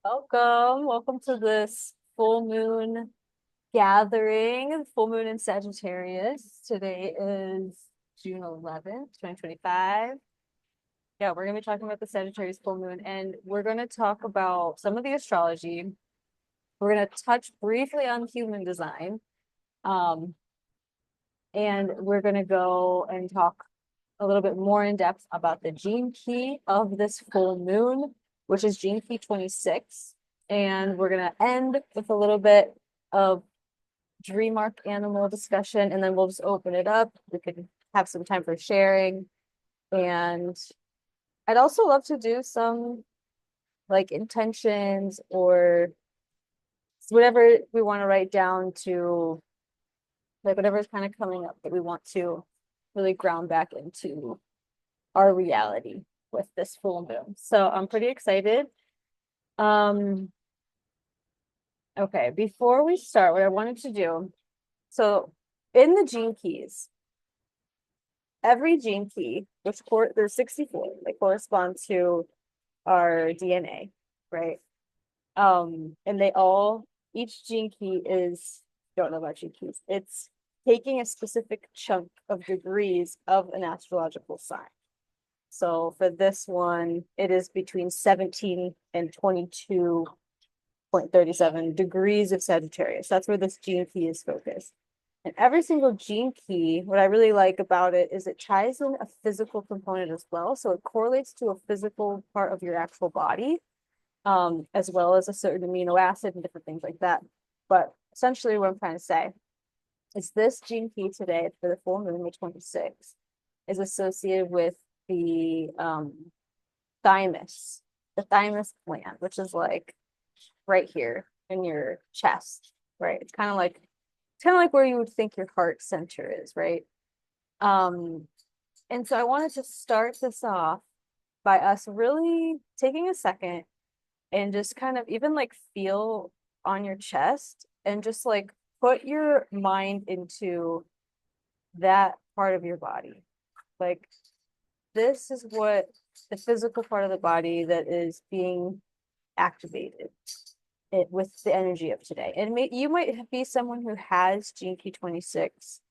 Welcome to this full moon gathering, full moon in Sagittarius. Today is June 11th, 2025. Yeah, we're going to be talking about the Sagittarius full moon, and we're going to talk about some of the astrology. We're going to touch briefly on human design. Um, and we're going to go and talk a little bit more in depth about the gene key of this full moon, which is gene key 26. And we're going to end with a little bit of dream arc animal discussion, and then we'll just open it up. We can have some time for sharing. And I'd also love to do some like intentions or whatever we want to write down to like whatever's kind of coming up that we want to really ground back into our reality with this full moon. So I'm pretty excited. Um, okay, before we start, what I wanted to do, so in the gene keys, every gene key, there's 64, they correspond to our DNA, right? And each gene key is, don't know about gene keys, it's taking a specific chunk of degrees of an astrological sign. So for this one, it is between 17 and 22.37 degrees of Sagittarius. That's where this gene key is focused. And every single gene key, what I really like about it is it ties in a physical component as well. So it correlates to a physical part of your actual body, as well as a certain amino acid and different things like that. But essentially what I'm trying to say is this gene key today for the full moon, the 26, is associated with the thymus, the thymus gland, which is like right here in your chest, right? It's kind of like where you would think your heart center is, right? And so I wanted to start this off by us really taking a second and just kind of even like feel on your chest and just like put your mind into that part of your body. Like this is what the physical part of the body that is being activated with the energy of today. And you might be someone who has Gene Key 26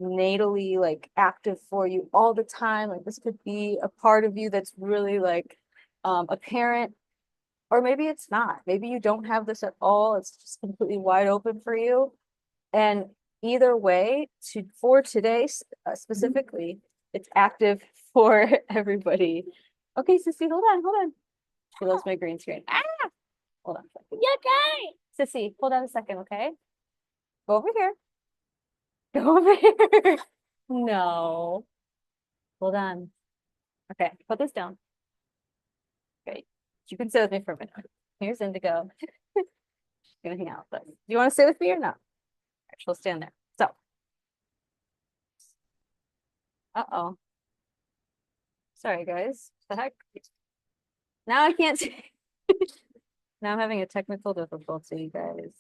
natally like active for you all the time. Like this could be a part of you that's really like apparent, or maybe it's not. Maybe you don't have this at all. It's just completely wide open for you. And either way, for today specifically, it's active for everybody. Okay, Sissy, hold on. She loves my green screen. Ah, hold on a second. Yeah, okay. Sissy, hold on a second, okay? Go over here. Go over here. No. Hold on. Okay, put this down. Great. You can sit with me for a minute. Here's Indigo. Gonna hang out with us. Do you want to sit with me or not? She'll stand there. So, uh-oh. Sorry, guys. The heck? Now I can't see. Now I'm having a technical difficulty, guys.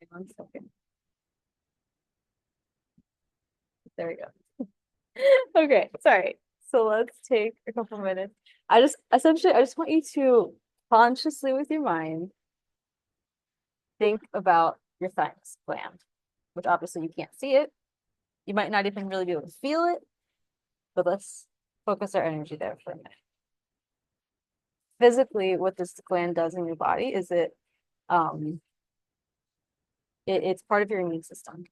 Wait 1 second. There we go. Okay, sorry. So let's take a couple minutes. I just want you to consciously with your mind think about your thymus gland, which obviously you can't see it. You might not even really be able to feel it, but let's focus our energy there for a minute. Physically, what this gland does in your body is um it's part of your immune system.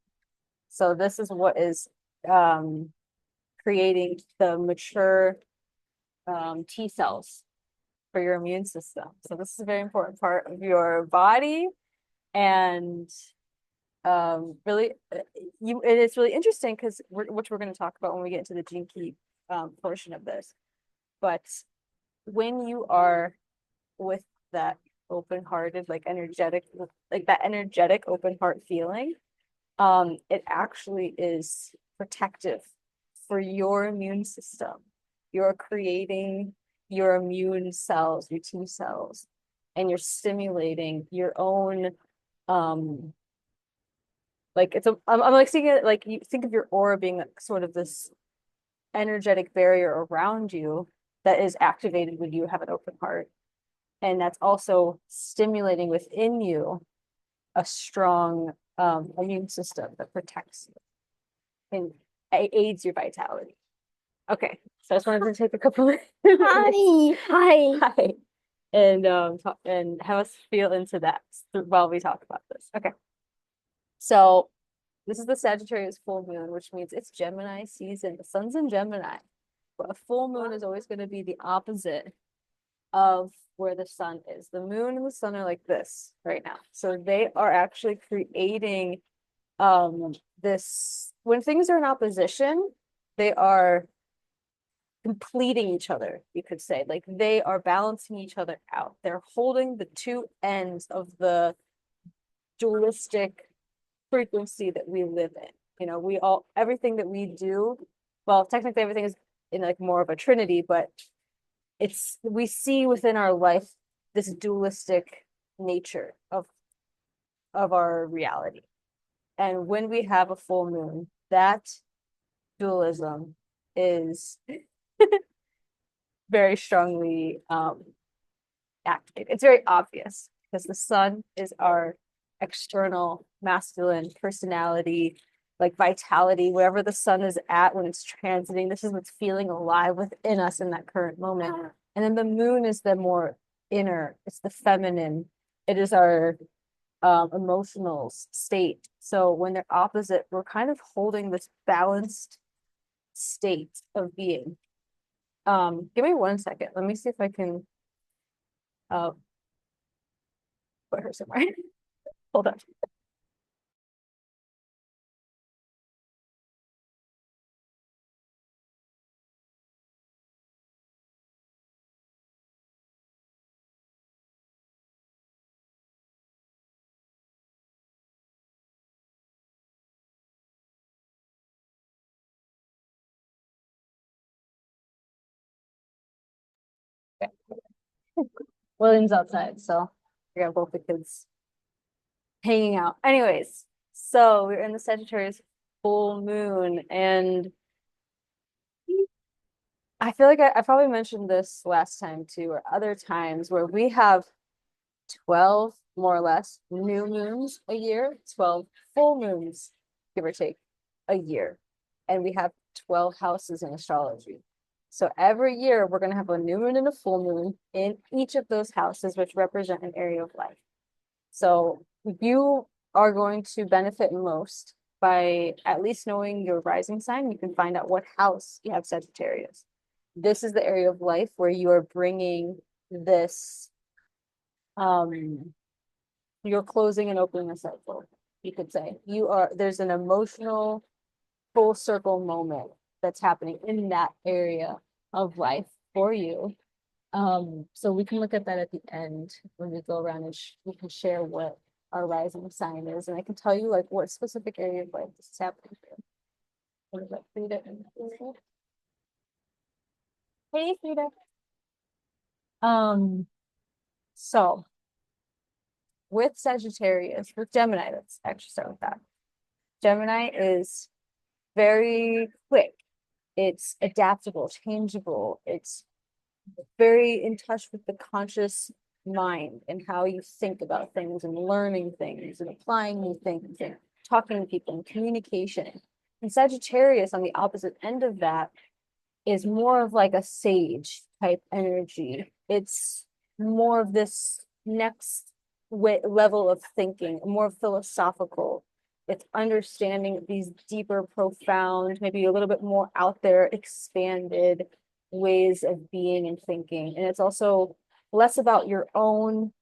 So this is what is creating the mature T cells for your immune system. So this is a very important part of your body, and really and it's really interesting because which we're going to talk about when we get into the gene key portion of this. But when you are with that open-hearted, like energetic, like that energetic open heart feeling, it actually is protective for your immune system. You're creating your immune cells, your T cells, and you're stimulating your own like I'm like seeing it like you think of your aura being like sort of this energetic barrier around you that is activated when you have an open heart. And that's also stimulating within you a strong immune system that protects you and aids your vitality. Okay, so I just wanted to take a couple of hi, and talk, and have us feel into that while we talk about this. Okay, so this is the Sagittarius full moon, which means it's Gemini season. The sun's in Gemini, but a full moon is always going to be the opposite of where the sun is. The moon and the sun are like this right now. So they are actually creating this when things are in opposition, they are completing each other, you could say. Like they are balancing each other out. They're holding the two ends of the dualistic frequency that we live in. You know, we all everything that we do, well, technically everything is in like more of a trinity, but it's we see within our life this dualistic nature of our reality. And when we have a full moon, that dualism is very strongly activated. It's very obvious because the sun is our external masculine personality, like vitality, wherever the sun is at when it's transiting. This is what's feeling alive within us in that current moment. And then the moon is the more inner, it's the feminine, it is our emotional state. So when they're opposite, we're kind of holding this balanced state of being. Give me 1 second. Let me see if I can uh put her somewhere. Hold on. Okay. William's outside, so I got both the kids hanging out. Anyways, so we're in the Sagittarius full moon, and I feel like I probably mentioned this last time too, or other times where we have 12 more or less new moons a year, 12 full moons, give or take, a year. And we have 12 houses in astrology. So every year we're going to have a new moon and a full moon in each of those houses, which represent an area of life. So you are going to benefit most by at least knowing your rising sign. You can find out what house you have Sagittarius. This is the area of life where you are bringing this, you're closing and opening a cycle, you could say. There's an emotional full circle moment that's happening in that area of life for you. So we can look at that at the end when we go around and we can share what our rising sign is, and I can tell you like what specific area of life this is happening for. What is that, Frida? Hey, Frida. So with Sagittarius, with Gemini, let's actually start with that. Gemini is very quick. It's adaptable, changeable. It's very in touch with the conscious mind and how you think about things and learning things and applying new things and talking to people and communication. And Sagittarius, on the opposite end of that, is more of like a sage type energy. It's more of this next level of thinking, more philosophical. It's understanding these deeper, profound, maybe a little bit more out there, expanded ways of being and thinking. And it's also less about your own,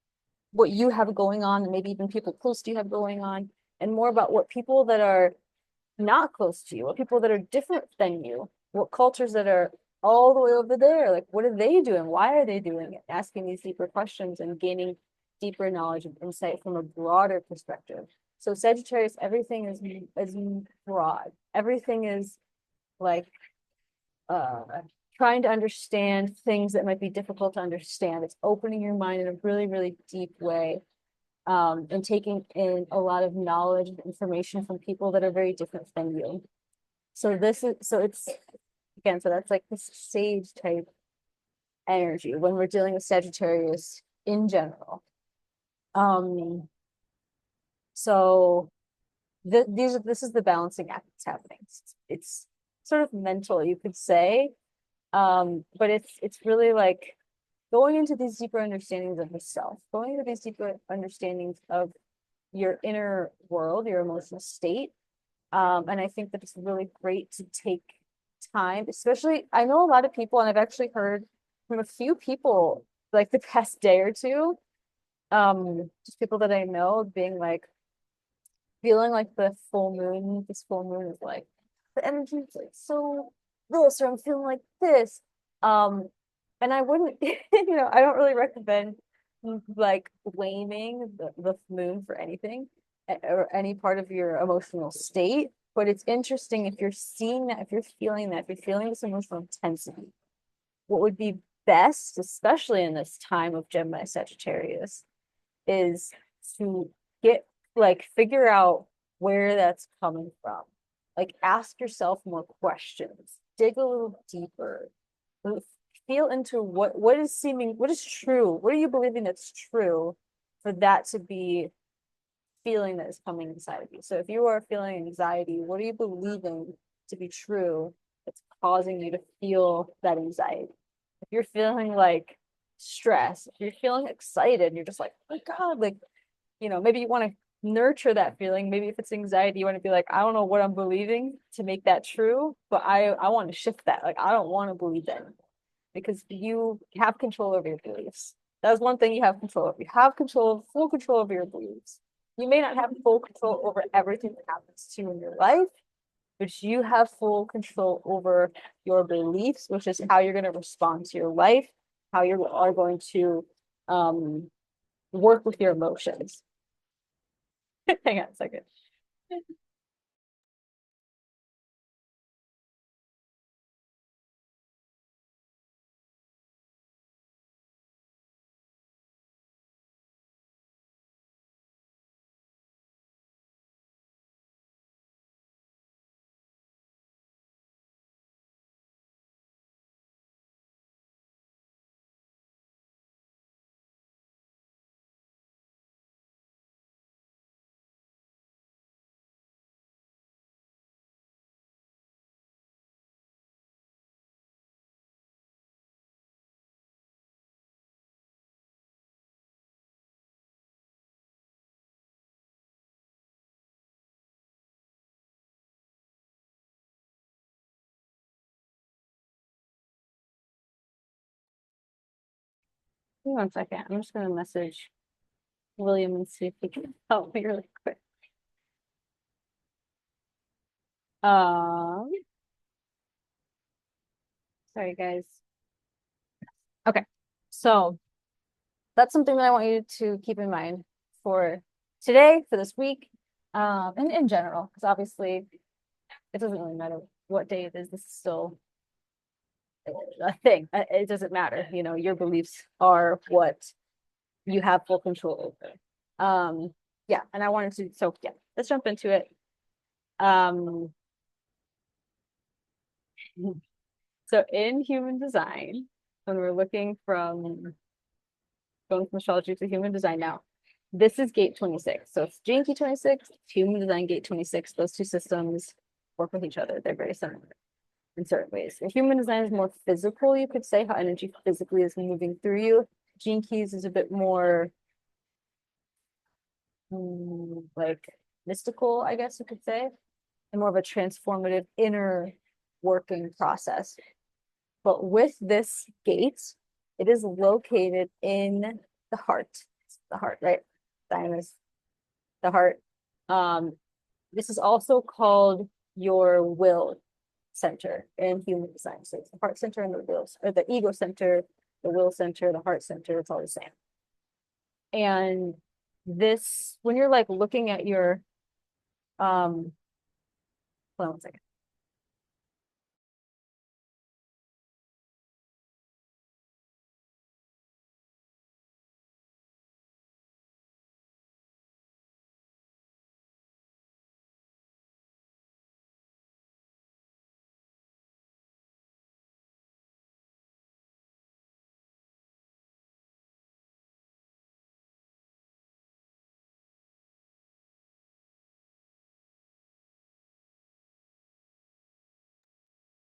what you have going on, and maybe even people close to you have going on, and more about what people that are not close to you, what people that are different than you, what cultures that are all the way over there, like what are they doing? Why are they doing it? Asking these deeper questions and gaining deeper knowledge and insight from a broader perspective. So Sagittarius, everything is broad. Everything is like trying to understand things that might be difficult to understand. It's opening your mind in a really, really deep way, and taking in a lot of knowledge and information from people that are very different than you. So it's again, so that's like this sage type energy when we're dealing with Sagittarius. in general. Um, so this is the balancing act that's happening. It's sort of mental, you could say. But it's really like going into these deeper understandings of the self, going into these deeper understandings of your inner world, your emotional state. And I think that it's really great to take time, especially I know a lot of people, and I've actually heard from a few people like the past day or two, just people that I know being like feeling like this full moon is like the energy is like so this, or I'm feeling like this. Um, and I wouldn't, I don't really recommend like blaming the moon for anything or any part of your emotional state. But it's interesting if you're seeing that, if you're feeling that, if you're feeling this emotional intensity, what would be best, especially in this time of Gemini Sagittarius, is to get like figure out where that's coming from. Like ask yourself more questions, dig a little deeper, feel into what is seeming, what is true, what are you believing that's true for that to be feeling that is coming inside of you. So if you are feeling anxiety, what are you believing to be true that's causing you to feel that anxiety? If you're feeling like stress, if you're feeling excited, you're just like, oh my God, like, maybe you want to nurture that feeling. Maybe if it's anxiety, you want to be like, I don't know what I'm believing to make that true, but I want to shift that. Like, I don't want to believe that anymore because you have control over your beliefs. That's one thing you have control over. You have full control over your beliefs. You may not have full control over everything that happens to you in your life, but you have full control over your beliefs, which is how you're going to respond to your life, how you are going to work with your emotions. Hang on a second. Give me 1 second. I'm just gonna message William and see if he can help me really quick. Um, sorry guys. Okay, so that's something that I want you to keep in mind for today, for this week, and in general, because obviously it doesn't really matter what day it is. This is still a thing. It doesn't matter. Your beliefs are what you have full control over. Yeah, and I wanted to, so yeah, let's jump into it. Um, so in human design, when we're looking from going from astrology to human design now, this is gate 26. So it's gene key 26, human design gate 26. Those two systems work with each other. They're very similar in certain ways. The human design is more physical, you could say, how energy physically is moving through you. Gene keys is a bit more like mystical, I guess you could say, and more of a transformative inner working process. But with this gate, it is located in the heart. The heart, right? Thymus, the heart. Um, this is also called your will center in human design. So it's the heart center and the will, or the ego center, the will center, the heart center. It's all the same. And this, when you're like looking at your, hold on 1 second.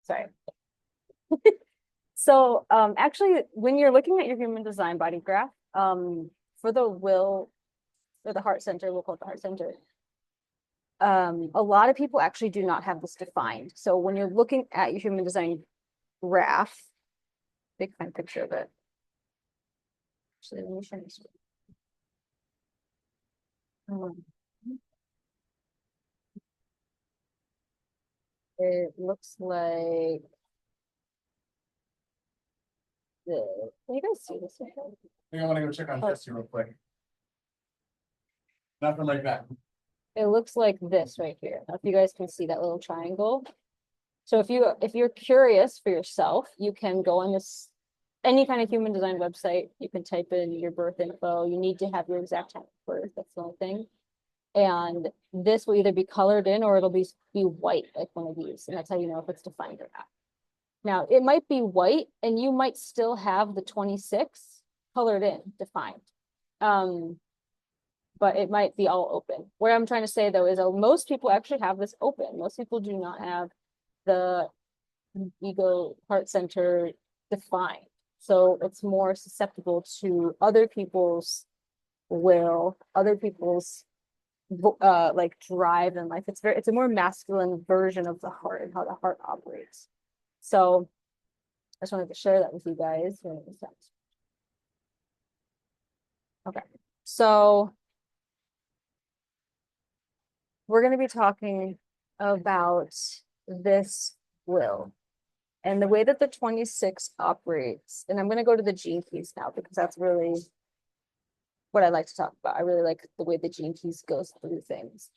Sorry. So actually, when you're looking at your human design body graph, for the will or the heart center, we'll call it the heart center. A lot of people actually do not have this defined. So when you're looking at your human design graph, big fine picture of it. Actually, let me show you. It looks like this. Can you guys see this? I think I want to go check on Jesse real quick. Nothing like that. It looks like this right here. If you guys can see that little triangle. So if you're curious for yourself, you can go on this any kind of human design website. You can type in your birth info. You need to have your exact time of birth. That's the only thing. And this will either be colored in or it'll be white, like one of these. And that's how you know if it's defined or not. Now, it might be white and you might still have the 26 colored in, defined. But it might be all open. What I'm trying to say though is most people actually have this open. Most people do not have the ego heart center defined. So it's more susceptible to other people's will, other people's like drive in life. It's a more masculine version of the heart and how the heart operates. So I just wanted to share that with you guys. Okay, so we're going to be talking about this will and the way that the 26 operates. And I'm going to go to the gene keys now because that's really what I like to talk about. I really like the way the gene keys goes through things,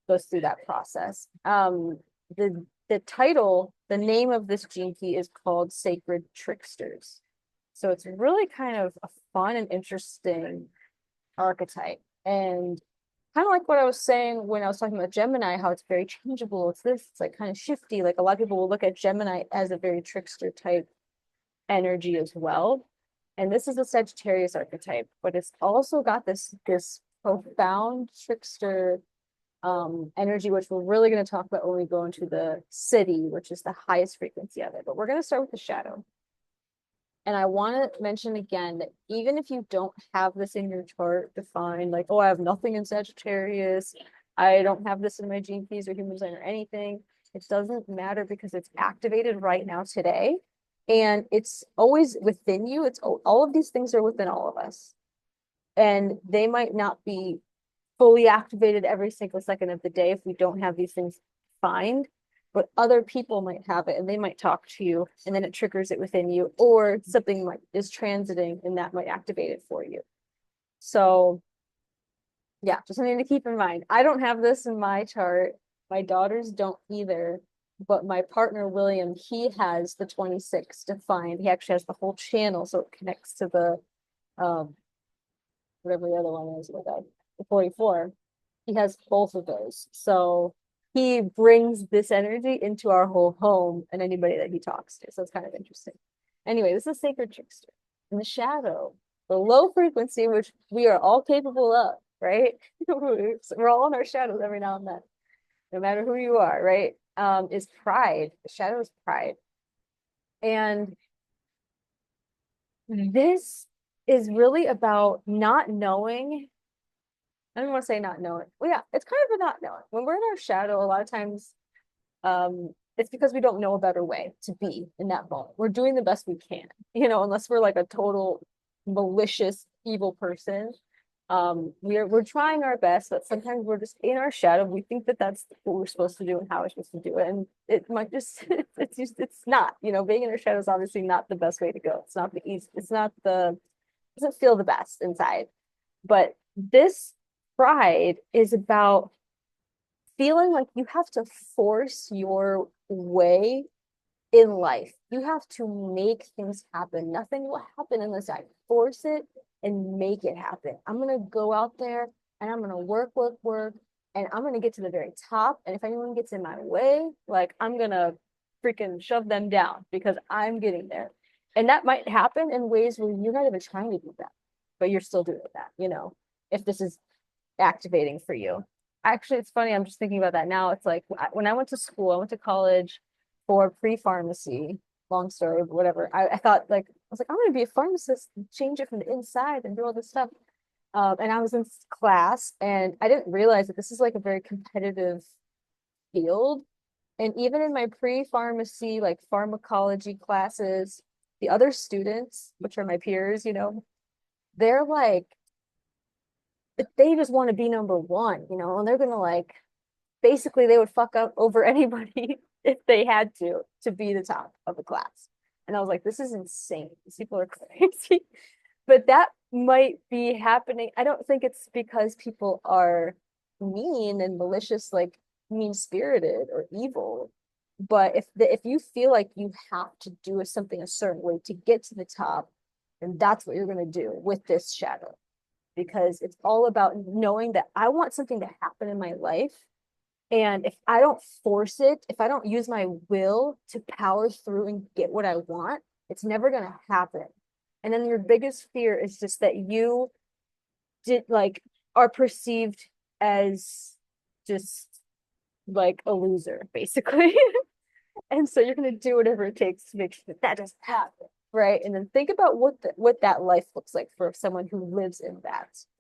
goes through that process. The title, the name of this gene key is called Sacred Tricksters. So it's really kind of a fun and interesting archetype. And kind of like what I was saying when I was talking about Gemini, how it's very changeable. It's like kind of shifty. Like a lot of people will look at Gemini as a very trickster type energy as well. And this is a Sagittarius archetype, but it's also got this profound trickster energy, which we're really going to talk about when we go into the city, which is the highest frequency of it. But we're going to start with the shadow. And I want to mention again that even if you don't have this in your chart defined, like, oh, I have nothing in Sagittarius, I don't have this in my gene keys or human design or anything, it doesn't matter because it's activated right now today. And it's always within you. It's all of these things are within all of us. And they might not be fully activated every single second of the day if we don't have these things defined, but other people might have it and they might talk to you and then it triggers it within you, or something like is transiting and that might activate it for you. So yeah, just something to keep in mind. I don't have this in my chart. My daughters don't either, but my partner William, he has the 26 defined. He actually has the whole channel, so it connects to the whatever the other one is, with that, the 44. He has both of those. So he brings this energy into our whole home and anybody that he talks to. So it's kind of interesting. Anyway, this is Sacred Trickster. In the shadow, the low frequency, which we are all capable of, right? We're all in our shadows every now and then, no matter who you are, right? Is pride. The shadow is pride. And this is really about not knowing. I don't want to say not knowing. Well, yeah, it's kind of a not knowing. When we're in our shadow, a lot of times it's because we don't know a better way to be in that moment. We're doing the best we can, unless we're like a total malicious, evil person. We're trying our best, but sometimes we're just in our shadow. We think that that's what we're supposed to do and how we're supposed to do it. And it might just, it's not, being in our shadow is obviously not the best way to go. It's not the easy, doesn't feel the best inside. But this pride is about feeling like you have to force your way in life. You have to make things happen. Nothing will happen unless I force it and make it happen. I'm going to go out there and I'm going to work, and I'm going to get to the very top. And if anyone gets in my way, like I'm going to freaking shove them down because I'm getting there. And that might happen in ways where you're not even trying to do that, but you're still doing that, if this is activating for you. Actually, it's funny. I'm just thinking about that now. It's like when I went to school, I went to college for pre-pharmacy, long story, but whatever. I thought like I was like, I'm gonna be a pharmacist and change it from the inside and do all this stuff. And I was in class and I didn't realize that this is like a very competitive field. And even in my pre-pharmacy, like pharmacology classes, the other students, which are my peers, they're like, they just want to be number one, and they're gonna like, basically they would fuck up over anybody if they had to be the top of the class. And I was like, this is insane. These people are crazy. But that might be happening. I don't think it's because people are mean and malicious, like mean-spirited or evil. But if you feel like you have to do something a certain way to get to the top, then that's what you're gonna do with this shadow. Because it's all about knowing that I want something to happen in my life. And if I don't force it, if I don't use my will to power through and get what I want, it's never gonna happen. And then your biggest fear is just that you did like are perceived as just like a loser, basically. And so you're gonna do whatever it takes to make sure that that doesn't happen, right? And then think about what that life looks like for someone who lives in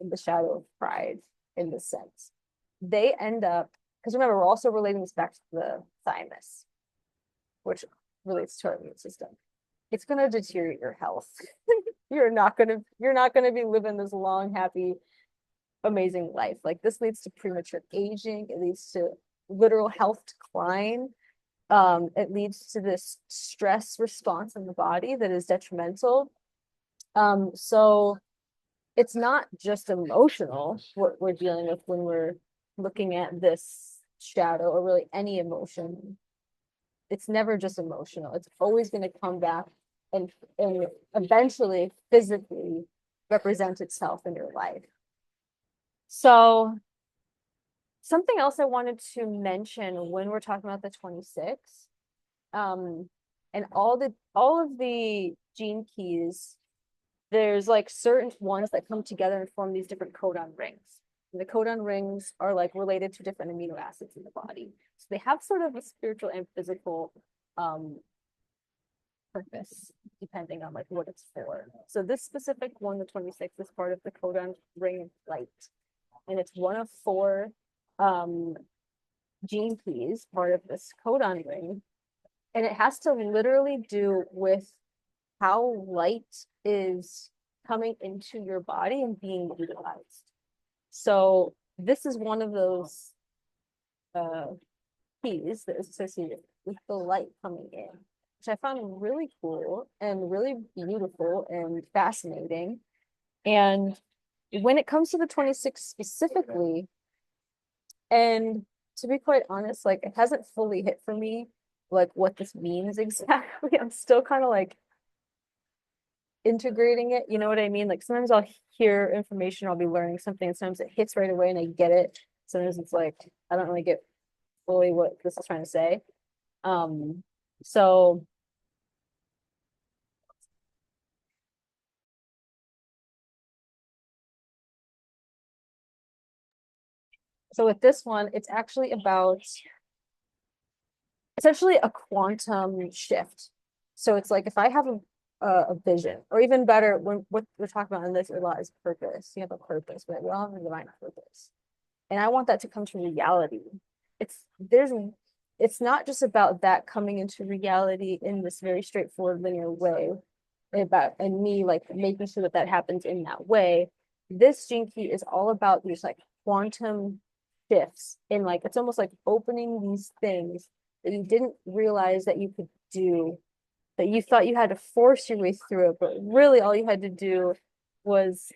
the shadow of pride, in this sense. They end up, because remember, we're also relating this back to the thymus, which relates to our immune system. It's gonna deteriorate your health. You're not gonna be living this long, happy, amazing life. Like this leads to premature aging. It leads to literal health decline. It leads to this stress response in the body that is detrimental. So it's not just emotional what we're dealing with when we're looking at this shadow or really any emotion. It's never just emotional. It's always going to come back and eventually physically represent itself in your life. So something else I wanted to mention when we're talking about the 26, and all of the gene keys, there's like certain ones that come together and form these different codon rings. And the codon rings are like related to different amino acids in the body. So they have sort of a spiritual and physical purpose, depending on like what it's for. So this specific one, the 26, is part of the codon ring of light. And it's one of four gene keys, part of this codon ring. And it has to literally do with how light is coming into your body and being utilized. So this is one of those keys that is associated with the light coming in, which I found really cool and really beautiful and fascinating. And when it comes to the 26 specifically, and to be quite honest, like it hasn't fully hit for me like what this means exactly. I'm still kind of like integrating it, you know what I mean? Like sometimes I'll hear information, I'll be learning something, and sometimes it hits right away and I get it. Sometimes it's like I don't really get fully what this is trying to say. So with this one, it's actually about essentially a quantum shift. So it's like if I have a vision, or even better, when what we're talking about in this a lot is purpose. You have a purpose, but we all have a divine purpose, and I want that to come to reality. It's there's it's not just about that coming into reality in this very straightforward linear way, about and me like making sure that that happens in that way. This gene key is all about these like quantum shifts in like it's almost like opening these things that you didn't realize that you could do, that you thought you had to force your way through it, but really all you had to do was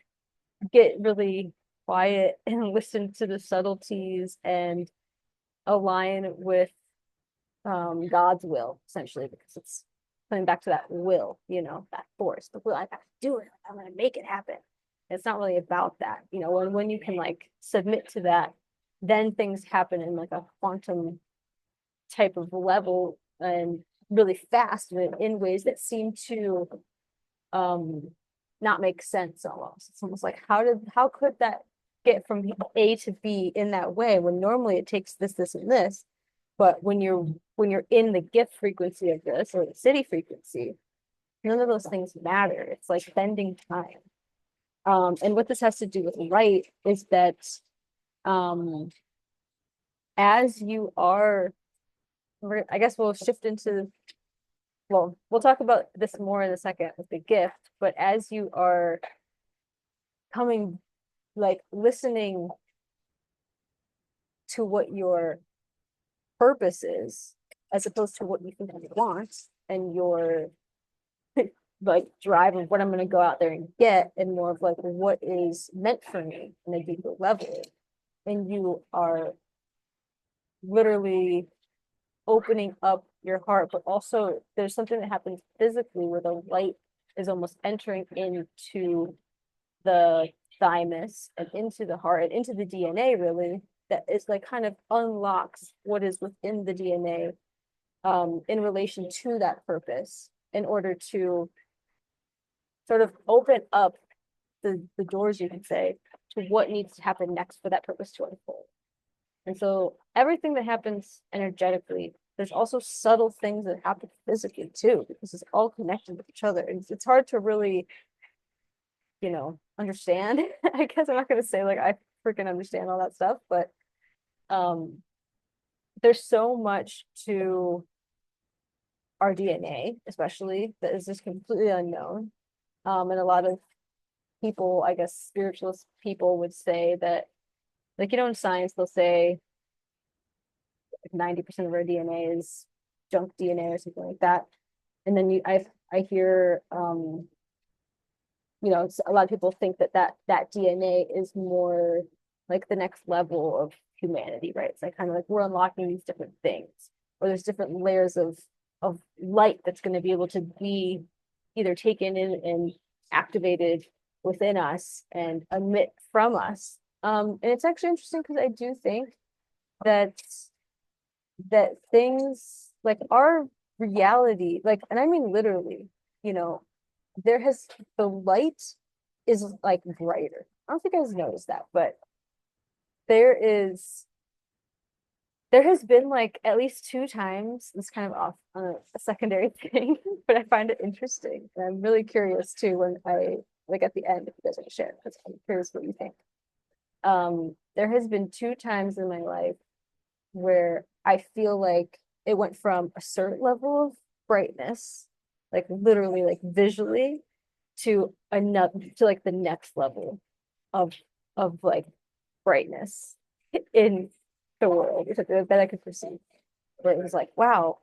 get really quiet and listen to the subtleties and align with God's will, essentially, because it's coming back to that will, that force, the will. I got to do it. I'm gonna make it happen. It's not really about that, when you can like submit to that, then things happen in like a quantum type of level and really fast in ways that seem to not make sense almost. It's almost like how could that get from A to B in that way when normally it takes this, and this. But when you're when you're in the gift frequency of this or the city frequency, none of those things matter. It's like spending time. And what this has to do with light is that um, as you are, I guess we'll shift into, well, we'll talk about this more in a second with the gift, but as you are coming, like listening to what your purpose is, as opposed to what you think you want, and your like drive of what I'm going to go out there and get, and more of like what is meant for me in a deeper level. And you are literally opening up your heart, but also there's something that happens physically where the light is almost entering into the thymus and into the heart and into the DNA, really, that is like kind of unlocks what is within the DNA in relation to that purpose in order to sort of open up the doors, you can say, to what needs to happen next for that purpose to unfold. And so everything that happens energetically, there's also subtle things that happen physically too, because it's all connected with each other. And it's hard to really, understand. I guess I'm not going to say like I freaking understand all that stuff, but um, there's so much to our DNA, especially, that is just completely unknown. And a lot of people, I guess spiritualist people would say that, like, in science, they'll say like 90% of our DNA is junk DNA or something like that. And then I hear a lot of people think that DNA is more like the next level of humanity, right? It's like kind of like we're unlocking these different things, or there's different layers of light that's going to be able to be either taken in and activated within us and emit from us. And it's actually interesting because I do think that things like our reality, like, and I mean literally, you know, there has the light is like brighter. I don't think I guys noticed that, but there is there has been like at least two times, it's kind of off on a secondary thing, but I find it interesting. And I'm really curious too when I like at the end if you guys want to share, because I'm curious what you think. There has been two times in my life where I feel like it went from a certain level of brightness, like literally like visually, to another to like the next level of like brightness in the world that I could perceive. Where it was like, wow,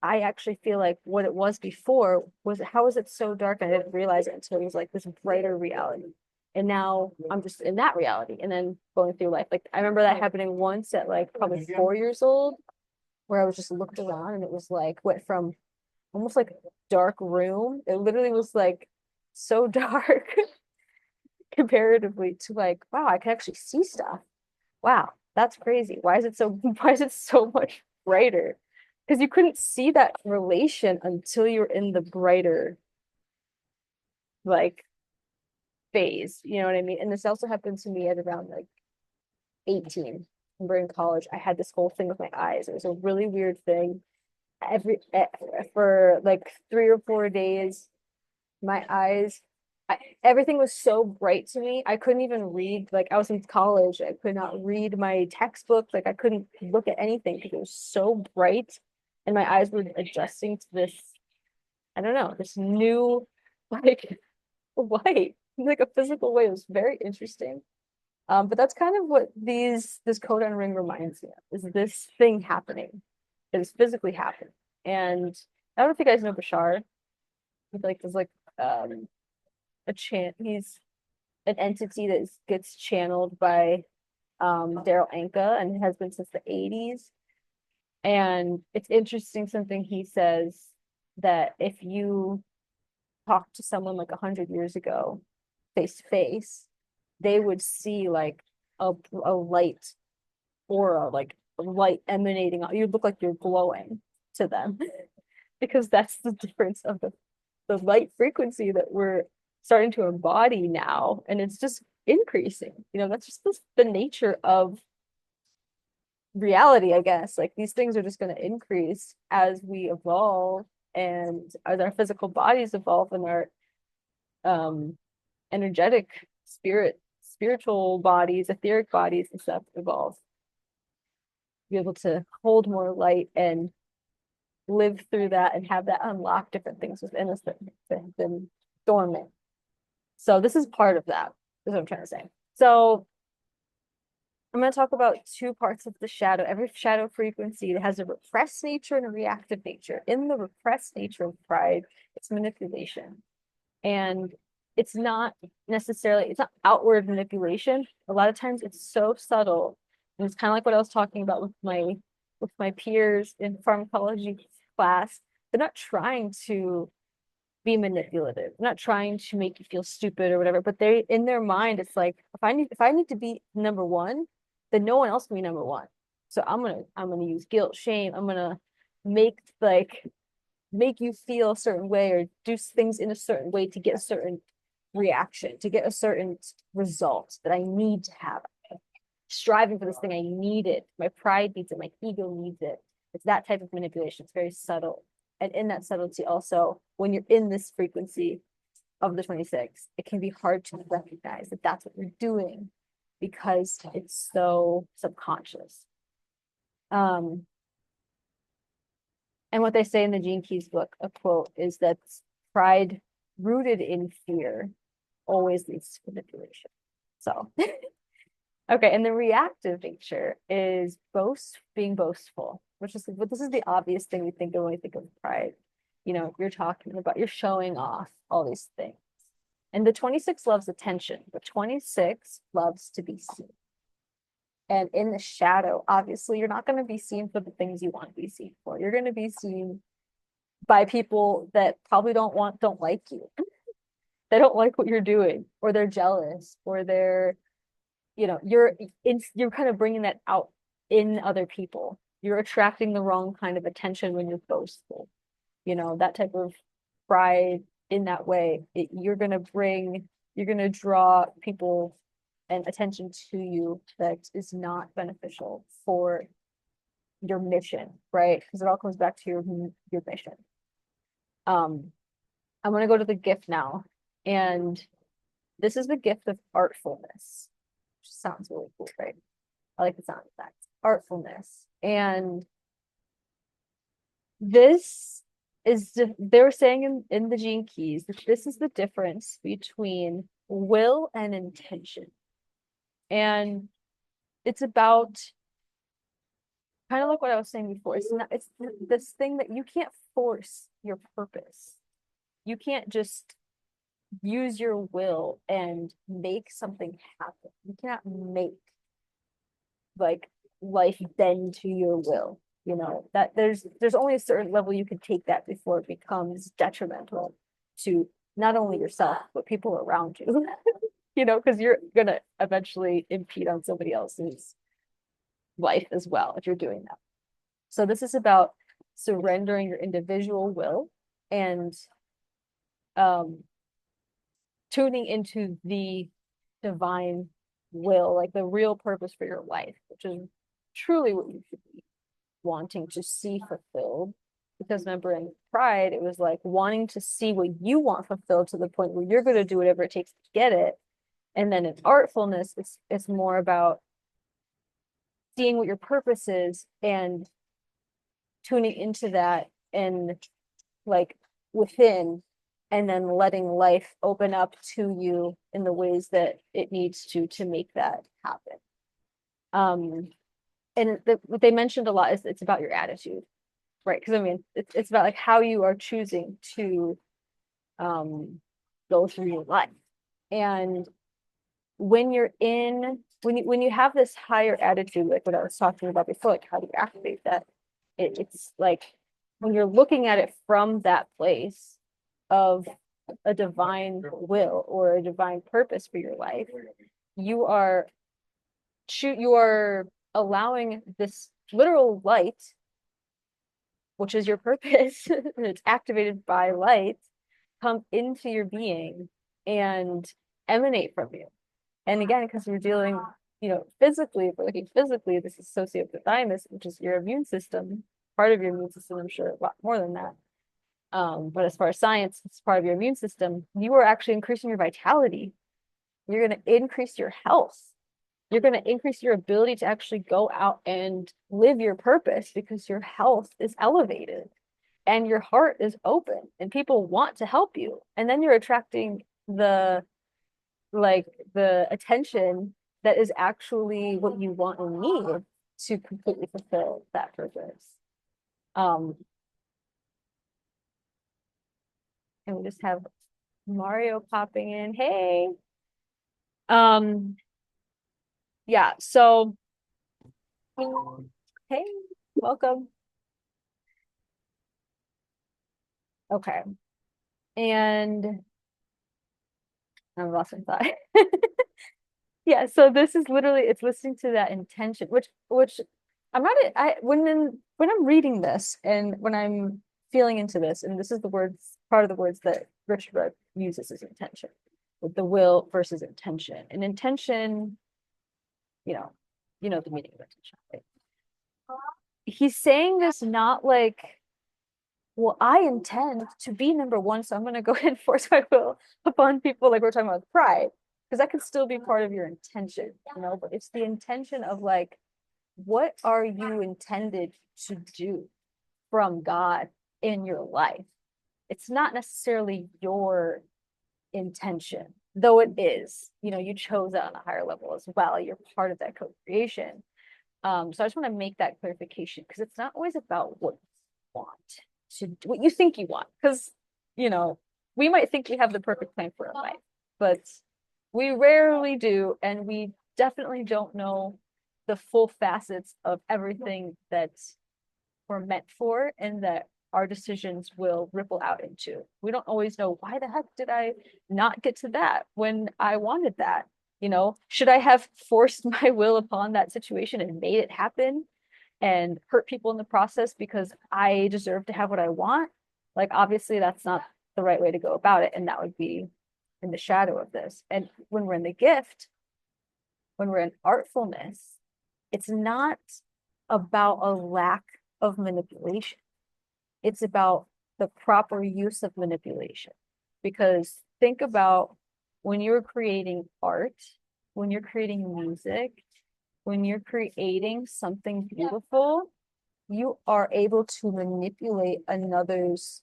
I actually feel like what it was before was how was it so dark? I didn't realize it until it was like this brighter reality. And now I'm just in that reality and then going through life. Like I remember that happening once at like probably 4 years old, where I was just looked around and it was like went from almost like a dark room. It literally was like so dark comparatively to like, wow, I can actually see stuff. Wow, that's crazy. Why is it so why is it so much brighter? Because you couldn't see that relation until you're in the brighter like phase. You know what I mean? And this also happened to me at around like 18. Remember in college, I had this whole thing with my eyes. It was a really weird thing. For like 3 or 4 days, my eyes, everything was so bright to me. I couldn't even read. Like I was in college, I could not read my textbooks. Like I couldn't look at anything because it was so bright, and my eyes were adjusting to this. I don't know, this new like light, like a physical way. It was very interesting. But that's kind of what this codon ring reminds me of, is this thing happening. It is physically happening. And I don't know if you guys know Bashar. He's like there's like he's an entity that gets channeled by Daryl Anka and has been since the 80s. And it's interesting something he says, that if you talk to someone like 100 years ago, face to face, they would see like a light aura, like light emanating. You'd look like you're glowing to them because that's the difference of the light frequency that we're starting to embody now, and it's just increasing. That's just the nature of reality, I guess. Like these things are just going to increase as we evolve and as our physical bodies evolve and our um energetic spiritual bodies, etheric bodies and stuff evolve. Be able to hold more light and live through that and have that unlock different things within us that have been dormant. So this is part of that, is what I'm trying to say. So I'm going to talk about two parts of the shadow. Every shadow frequency has a repressed nature and a reactive nature. In the repressed nature of pride, it's manipulation. And it's not necessarily, it's not outward manipulation. A lot of times it's so subtle. And it's kind of like what I was talking about with my peers in pharmacology class. They're not trying to be manipulative. They're not trying to make you feel stupid or whatever, but they in their mind, it's like if I need to be number one, then no one else can be number one. So I'm gonna use guilt, shame. I'm gonna make like make you feel a certain way or do things in a certain way to get a certain reaction, to get a certain result that I need to have. Striving for this thing, I need it. My pride needs it. My ego needs it. It's that type of manipulation. It's very subtle. And in that subtlety, also, when you're in this frequency of the 26, it can be hard to recognize that that's what you're doing because it's so subconscious. And what they say in the Gene Keys book, a quote, is that pride rooted in fear always leads to manipulation. So, okay, and the reactive nature is being boastful, which is but this is the obvious thing we think of when we think of pride. You know, you're talking about you're showing off all these things. And the 26 loves attention. The 26 loves to be seen. And in the shadow, obviously, you're not going to be seen for the things you want to be seen for. You're going to be seen by people that probably don't like you. They don't like what you're doing, or they're jealous, or they're, you know, you're kind of bringing that out in other people. You're attracting the wrong kind of attention when you're boastful. You know, that type of pride in that way. You're gonna draw people and attention to you that is not beneficial for your mission, right? Because it all comes back to your mission. I'm gonna go to the gift now, and this is the gift of artfulness, which sounds really cool, right? I like the sound of that. Artfulness. And this is they were saying in the Gene Keys that this is the difference between will and intention. And it's about kind of like what I was saying before. It's this thing that you can't force your purpose. You can't just use your will and make something happen. You cannot make like life bend to your will. You know, that there's only a certain level you can take that before it becomes detrimental to not only yourself, but people around you. You know, because you're gonna eventually impede on somebody else's life as well if you're doing that. So this is about surrendering your individual will and um tuning into the divine will, like the real purpose for your life, which is truly what you should be wanting to see fulfilled. Because remember, in pride, it was like wanting to see what you want fulfilled to the point where you're going to do whatever it takes to get it. And then in artfulness, it's more about seeing what your purpose is and tuning into that and like within and then letting life open up to you in the ways that it needs to make that happen. And what they mentioned a lot is it's about your attitude, right? Because I mean, it's about like how you are choosing to go through your life. And when you have this higher attitude, like what I was talking about before, like how do you activate that? It's like when you're looking at it from that place of a divine will or a divine purpose for your life, you are allowing this literal light, which is your purpose, and it's activated by light, come into your being and emanate from you. And again, because physically, if we're looking physically, this is associated with the thymus, which is your immune system, part of your immune system, I'm sure a lot more than that. But as far as science, it's part of your immune system. You are actually increasing your vitality. You're going to increase your health. You're going to increase your ability to actually go out and live your purpose because your health is elevated and your heart is open and people want to help you. And then you're attracting the attention that is actually what you want and need to completely fulfill that purpose. And we just have Mario popping in. Hey. Yeah, so hey, welcome. Okay. And I'm lost in thought. Yeah, so this is literally it's listening to that intention, which I'm not when I'm reading this and when I'm feeling into this, and this is the words part of the words that Richard Rudd uses is intention, with the will versus intention. And intention, the meaning of intention, right? He's saying this not like, well, I intend to be number one, so I'm going to go ahead and force my will upon people like we're talking about pride, because that could still be part of your intention, but it's the intention of like, what are you intended to do from God in your life? It's not necessarily your intention, though it is, you chose that on a higher level as well. You're part of that co-creation. So I just want to make that clarification because it's not always about what you want to do, what you think you want. Because, we might think we have the perfect plan for our life, but we rarely do. And we definitely don't know the full facets of everything that we're meant for and that our decisions will ripple out into. We don't always know why the heck did I not get to that when I wanted that? Should I have forced my will upon that situation and made it happen and hurt people in the process because I deserve to have what I want? Like, obviously, that's not the right way to go about it. And that would be in the shadow of this. And when we're in the gift, when we're in artfulness, it's not about a lack of manipulation. It's about the proper use of manipulation. Because think about when you're creating art, when you're creating music, when you're creating something beautiful, you are able to manipulate another's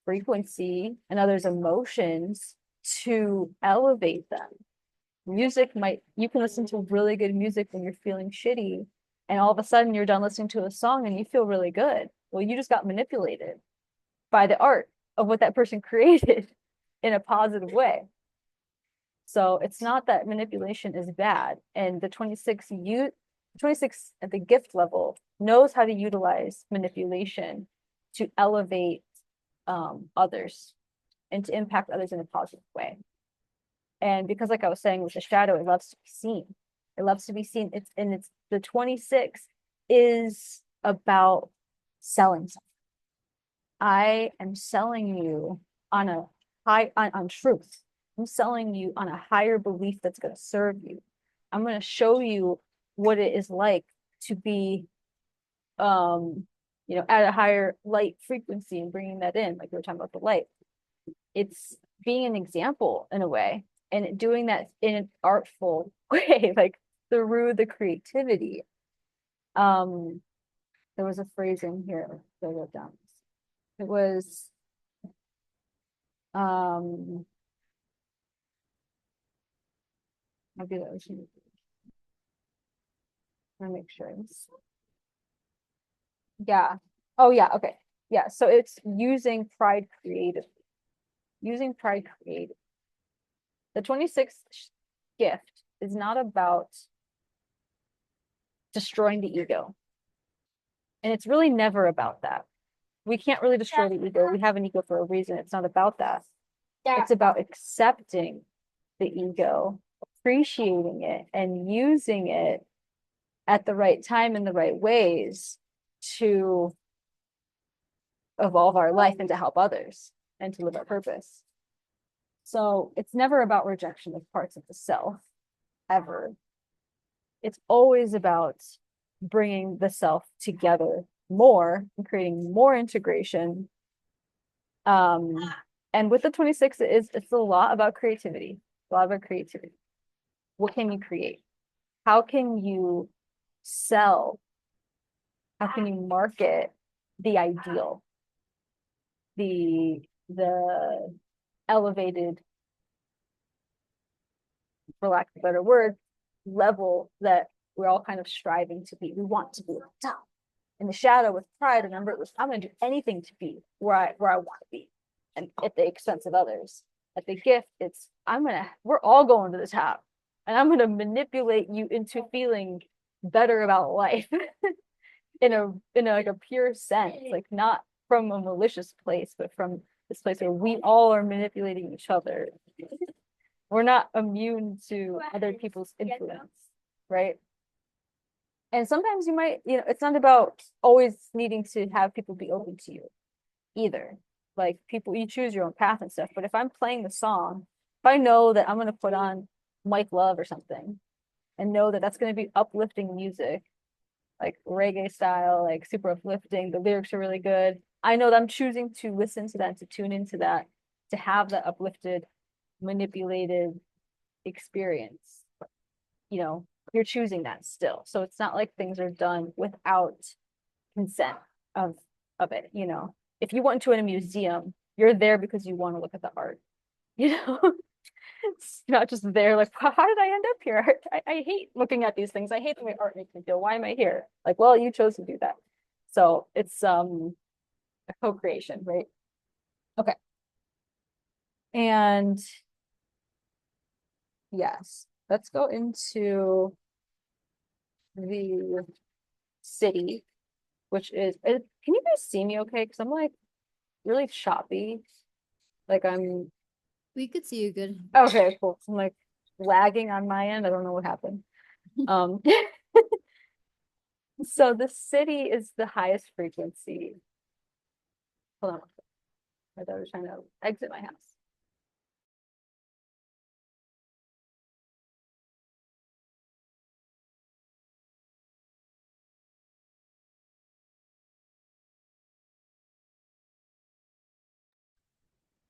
frequency, another's emotions to elevate them. You can listen to really good music when you're feeling shitty, and all of a sudden you're done listening to a song and you feel really good. Well, you just got manipulated by the art of what that person created in a positive way. So it's not that manipulation is bad. And the 26 at the gift level knows how to utilize manipulation to elevate others and to impact others in a positive way. And because, like I was saying, with the shadow, it loves to be seen. It loves to be seen. It's the 26 is about selling something. I am selling you on a on truth. I'm selling you on a higher belief that's going to serve you. I'm going to show you what it is like to be, at a higher light frequency and bringing that in, like we were talking about the light. It's being an example in a way and doing that in an artful way, like through the creativity. There was a phrase in here that I wrote down. It was, maybe that was, I make sure. Yeah. Oh yeah. Okay. Yeah. So it's using pride creatively. Using pride creatively. The 26th gift is not about destroying the ego. And it's really never about that. We can't really destroy the ego. We have an ego for a reason. It's not about that. It's about accepting the ego, appreciating it, and using it at the right time in the right ways to evolve our life and to help others and to live our purpose. So it's never about rejection of parts of the self, ever. it's always about bringing the self together more and creating more integration. Um, and with the 26, it's a lot about creativity, a lot about creativity. What can you create? How can you sell? How can you market the ideal, the elevated, for lack of a better word, level that we're all kind of striving to be. We want to be at the top. In the shadow with pride, remember, it was I'm gonna do anything to be where I want to be, and at the expense of others. At the gift, it's we're all going to the top, and I'm gonna manipulate you into feeling better about life in a like a pure sense, like not from a malicious place, but from this place where we all are manipulating each other. We're not immune to other people's influence, right? And sometimes you might, it's not about always needing to have people be open to you either. Like people, you choose your own path and stuff. But if I'm playing the song, if I know that I'm going to put on Mike Love or something and know that that's going to be uplifting music, like reggae style, like super uplifting, the lyrics are really good. I know that I'm choosing to listen to that, to tune into that, to have that uplifted, manipulated experience. You're choosing that still. So it's not like things are done without consent of it. If you went to a museum, you're there because you want to look at the art. you know it's not just there like, how did I end up here? I hate looking at these things. I hate the way art makes me feel. Why am I here? Like, well, you chose to do that. So it's a co-creation, right? Okay. And yes, let's go into the city, which can you guys see me okay? Because I'm like really choppy. Like I'm We could see you good. okay, cool. I'm like lagging on my end. I don't know what happened. Um, so the city is the highest frequency. Hold on. I thought I was trying to exit my house.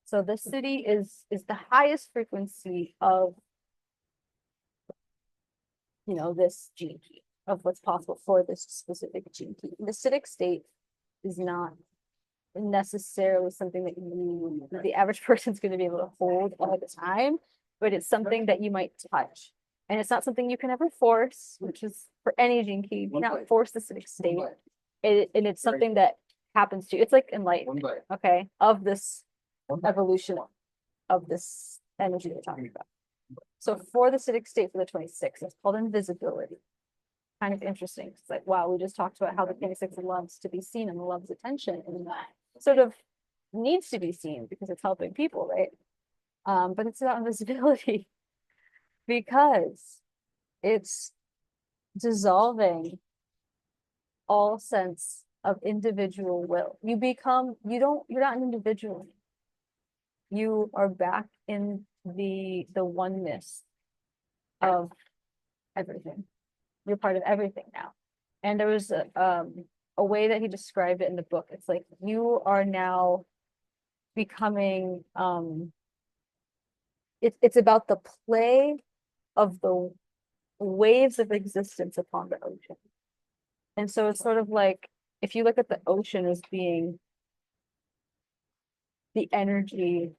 So the city is the highest frequency of this gene key, of what's possible for this specific gene key. The acidic state is not necessarily something that the average person's going to be able to hold all the time, but it's something that you might touch. And it's not something you can ever force, which is for any gene key, you cannot force the acidic state. And it's something that happens to you. It's like enlightenment, okay, of this evolution of this energy we're talking about. So for the acidic state for the 26, it's called invisibility. Kind of interesting. It's like, wow, we just talked about how the 26 loves to be seen and loves attention, and that sort of needs to be seen because it's helping people, right? But it's about invisibility because it's dissolving all sense of individual will. You're not an individual. You are back in the oneness of everything. You're part of everything now. And there was a way that he described it in the book. It's like you are now becoming it's about the play of the waves of existence upon the ocean. And so it's sort of like if you look at the ocean as being the energy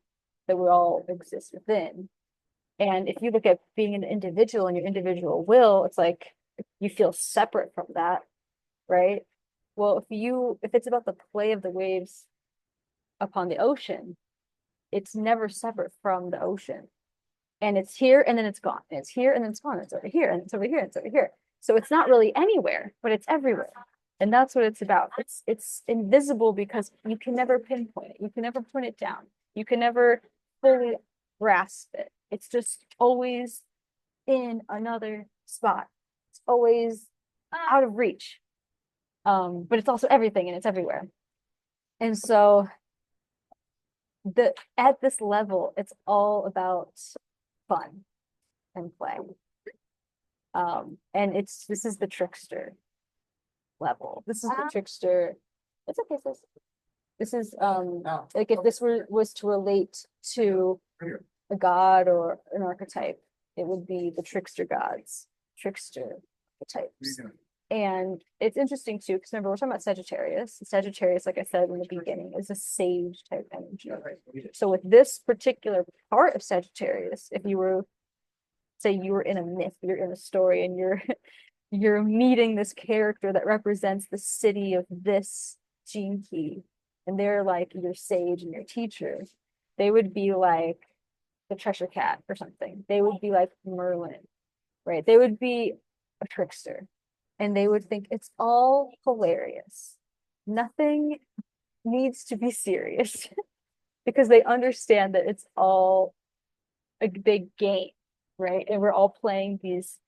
that we all exist within. And if you look at being an individual and your individual will, it's like you feel separate from that, right? Well, if it's about the play of the waves upon the ocean, it's never separate from the ocean. And it's here and then it's gone. And it's here and then it's gone. It's over here and it's over here and it's over here. So it's not really anywhere, but it's everywhere. And that's what it's about. It's invisible because you can never pinpoint it. You can never put it down. You can never fully grasp it. It's just always in another spot. It's always out of reach. But it's also everything and it's everywhere. And so at this level, it's all about fun and play. And this is the trickster level. This is the trickster. It's okay, sis. This is like if this was to relate to a god or an archetype, it would be the trickster gods, trickster archetypes. And it's interesting too, because remember, we're talking about Sagittarius. Sagittarius, like I said in the beginning, is a sage type energy. So with this particular part of Sagittarius, if you were, say you were in a myth, you're in a story, and you're meeting this character that represents the city of this gene key, and they're like your sage and your teacher, they would be like the Cheshire Cat or something. They would be like Merlin, right? They would be a trickster. And they would think it's all hilarious. Nothing needs to be serious because they understand that it's all a big game, right? And we're all playing these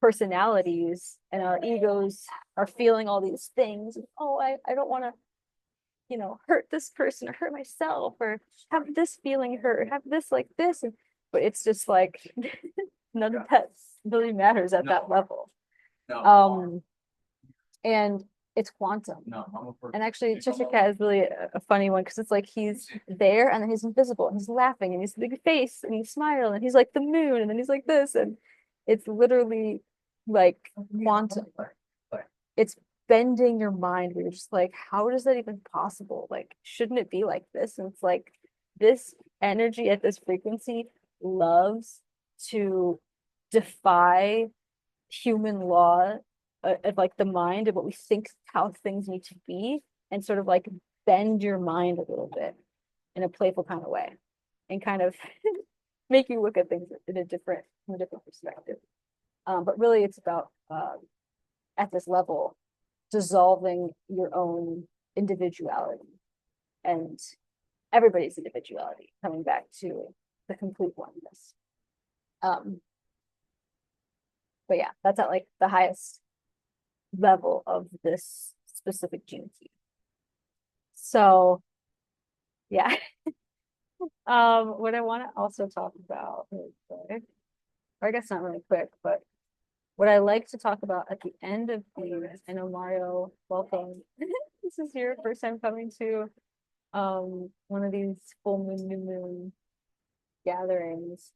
personalities and our egos are feeling all these things. Oh, I don't want to, hurt this person or hurt myself or have this feeling hurt, or have this like this. But it's just like none of that really matters at that level. And it's quantum. And actually, Cheshire Cat is really a funny one because it's like he's there and then he's invisible and he's laughing and he's the big face and he's smiling and he's like the moon and then he's like this and it's literally like quantum. It's bending your mind where you're just like, how is that even possible? Like, shouldn't it be like this? And it's like this energy at this frequency loves to defy human law of like the mind of what we think how things need to be and sort of like bend your mind a little bit in a playful kind of way and kind of make you look at things in a different perspective. But really it's about at this level dissolving your own individuality and everybody's individuality, coming back to the complete oneness. But yeah, that's at like the highest level of this specific gene key. So yeah. What I want to also talk about really quick, or I guess not really quick, but what I like to talk about at the end of these, I know Mario, welcome. This is your first time coming to one of these full moon, new moon gatherings.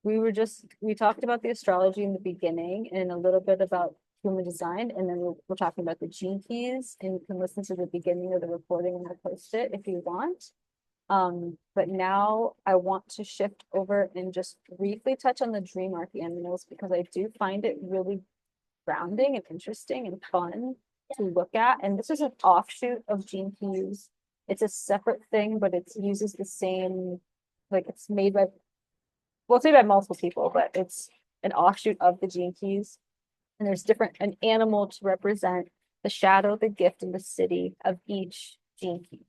We talked about the astrology in the beginning and a little bit about human design, and then we're talking about the gene keys, and you can listen to the beginning of the recording and I'll post it if you want. But now I want to shift over and just briefly touch on the dream arc animals because I do find it really grounding and interesting and fun to look at. And this is an offshoot of gene keys. It's a separate thing, but it uses the same, like it's made by, well, it's made by multiple people, but it's an offshoot of the gene keys. And there's an animal to represent the shadow, the gift, and the city of each gene key.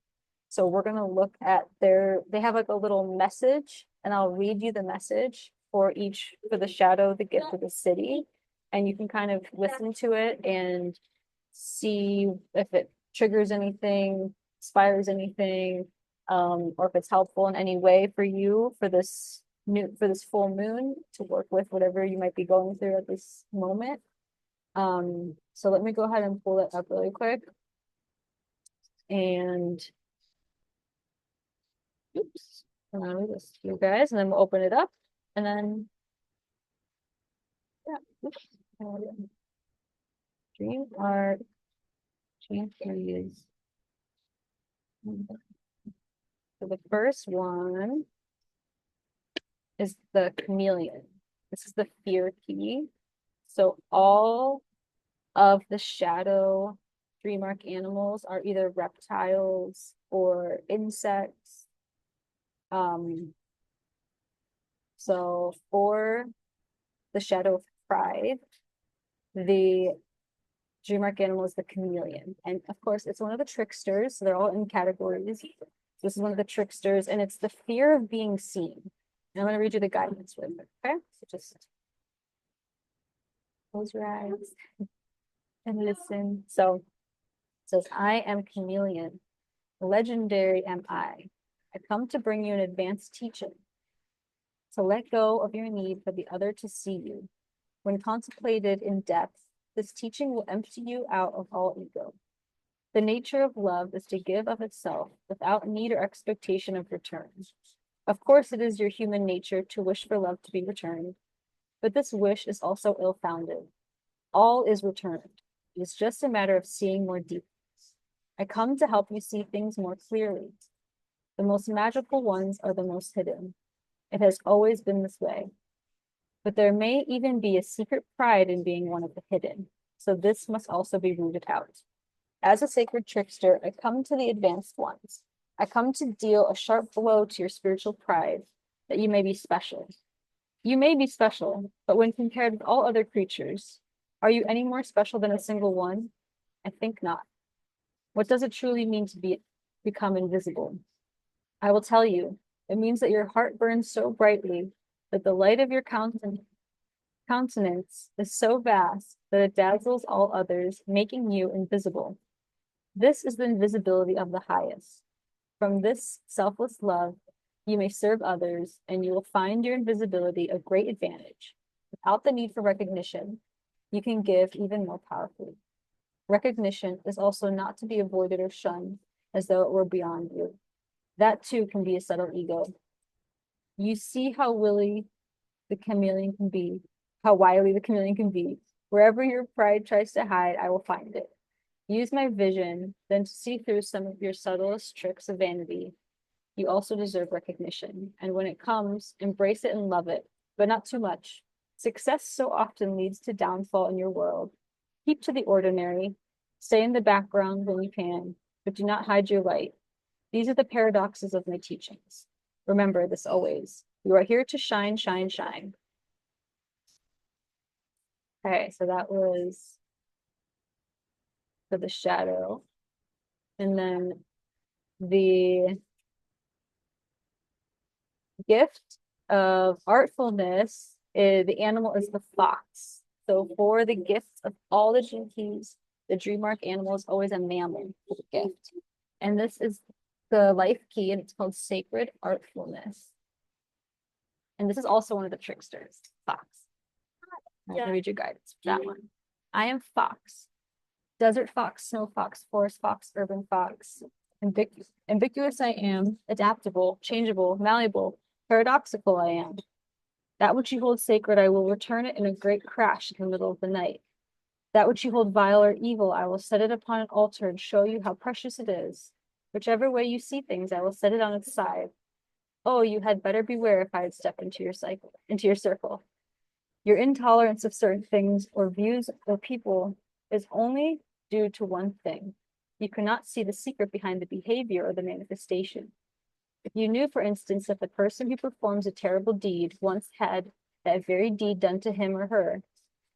So we're going to look at they have like a little message, and I'll read you the message for the shadow, the gift, of the city. And you can kind of listen to it and see if it triggers anything, inspires anything, or if it's helpful in any way for you for this full moon to work with whatever you might be going through at this moment. So let me go ahead and pull it up really quick. And oops, and I'll read this to you guys, and then we'll open it up, and then yeah, oops, dream arc, dream keys. So the first one is the chameleon. This is the fear key. So all of the shadow dream arc animals are either reptiles or insects. So for the shadow of pride, the dream arc animal is the chameleon. And of course, it's one of the tricksters. So they're all in categories. This is one of the tricksters, and it's the fear of being seen. And I'm going to read you the guidance with it, okay? So just close your eyes and listen. So it says, I am chameleon. Legendary am I. I come to bring you an advanced teaching. To let go of your need for the other to see you. When contemplated in depth, this teaching will empty you out of all ego. The nature of love is to give of itself without need or expectation of return. Of course, it is your human nature to wish for love to be returned, but this wish is also ill-founded. All is returned. It is just a matter of seeing more deeply. I come to help you see things more clearly. The most magical ones are the most hidden. It has always been this way. But there may even be a secret pride in being one of the hidden, so this must also be rooted out. As a sacred trickster, I come to the advanced ones. I come to deal a sharp blow to your spiritual pride, that you may be special. You may be special, but when compared with all other creatures, are you any more special than a single one? I think not. What does it truly mean to become invisible? I will tell you, it means that your heart burns so brightly that the light of your countenance is so vast that it dazzles all others, making you invisible. This is the invisibility of the highest. From this selfless love, you may serve others, and you will find your invisibility a great advantage. Without the need for recognition, you can give even more powerfully. Recognition is also not to be avoided or shunned as though it were beyond you. That too can be a subtle ego. You see how wily the chameleon can be, how wily the chameleon can be. Wherever your pride tries to hide, I will find it. Use my vision, then to see through some of your subtlest tricks of vanity. You also deserve recognition, and when it comes, embrace it and love it, but not too much. Success so often leads to downfall in your world. Keep to the ordinary, stay in the background when you can, but do not hide your light. These are the paradoxes of my teachings. Remember this always. You are here to shine, shine, shine. Okay, so that was for the shadow. And then the gift of artfulness, the animal is the fox. So for the gift of all the gene keys, the dream arc animal is always a mammal for the gift. And this is the life key, and it's called sacred artfulness. And this is also one of the tricksters, fox. I'm gonna read your guidance for that one. I am fox. Desert fox, snow fox, forest fox, urban fox. Ambiguous I am, adaptable, changeable, malleable, paradoxical I am. That which you hold sacred, I will return it in a great crash in the middle of the night. That which you hold vile or evil, I will set it upon an altar and show you how precious it is. Whichever way you see things, I will set it on its side. Oh, you had better beware if I had stepped into your circle. Your intolerance of certain things or views or people is only due to one thing. You cannot see the secret behind the behavior or the manifestation. If you knew, for instance, that the person who performs a terrible deed once had that very deed done to him or her,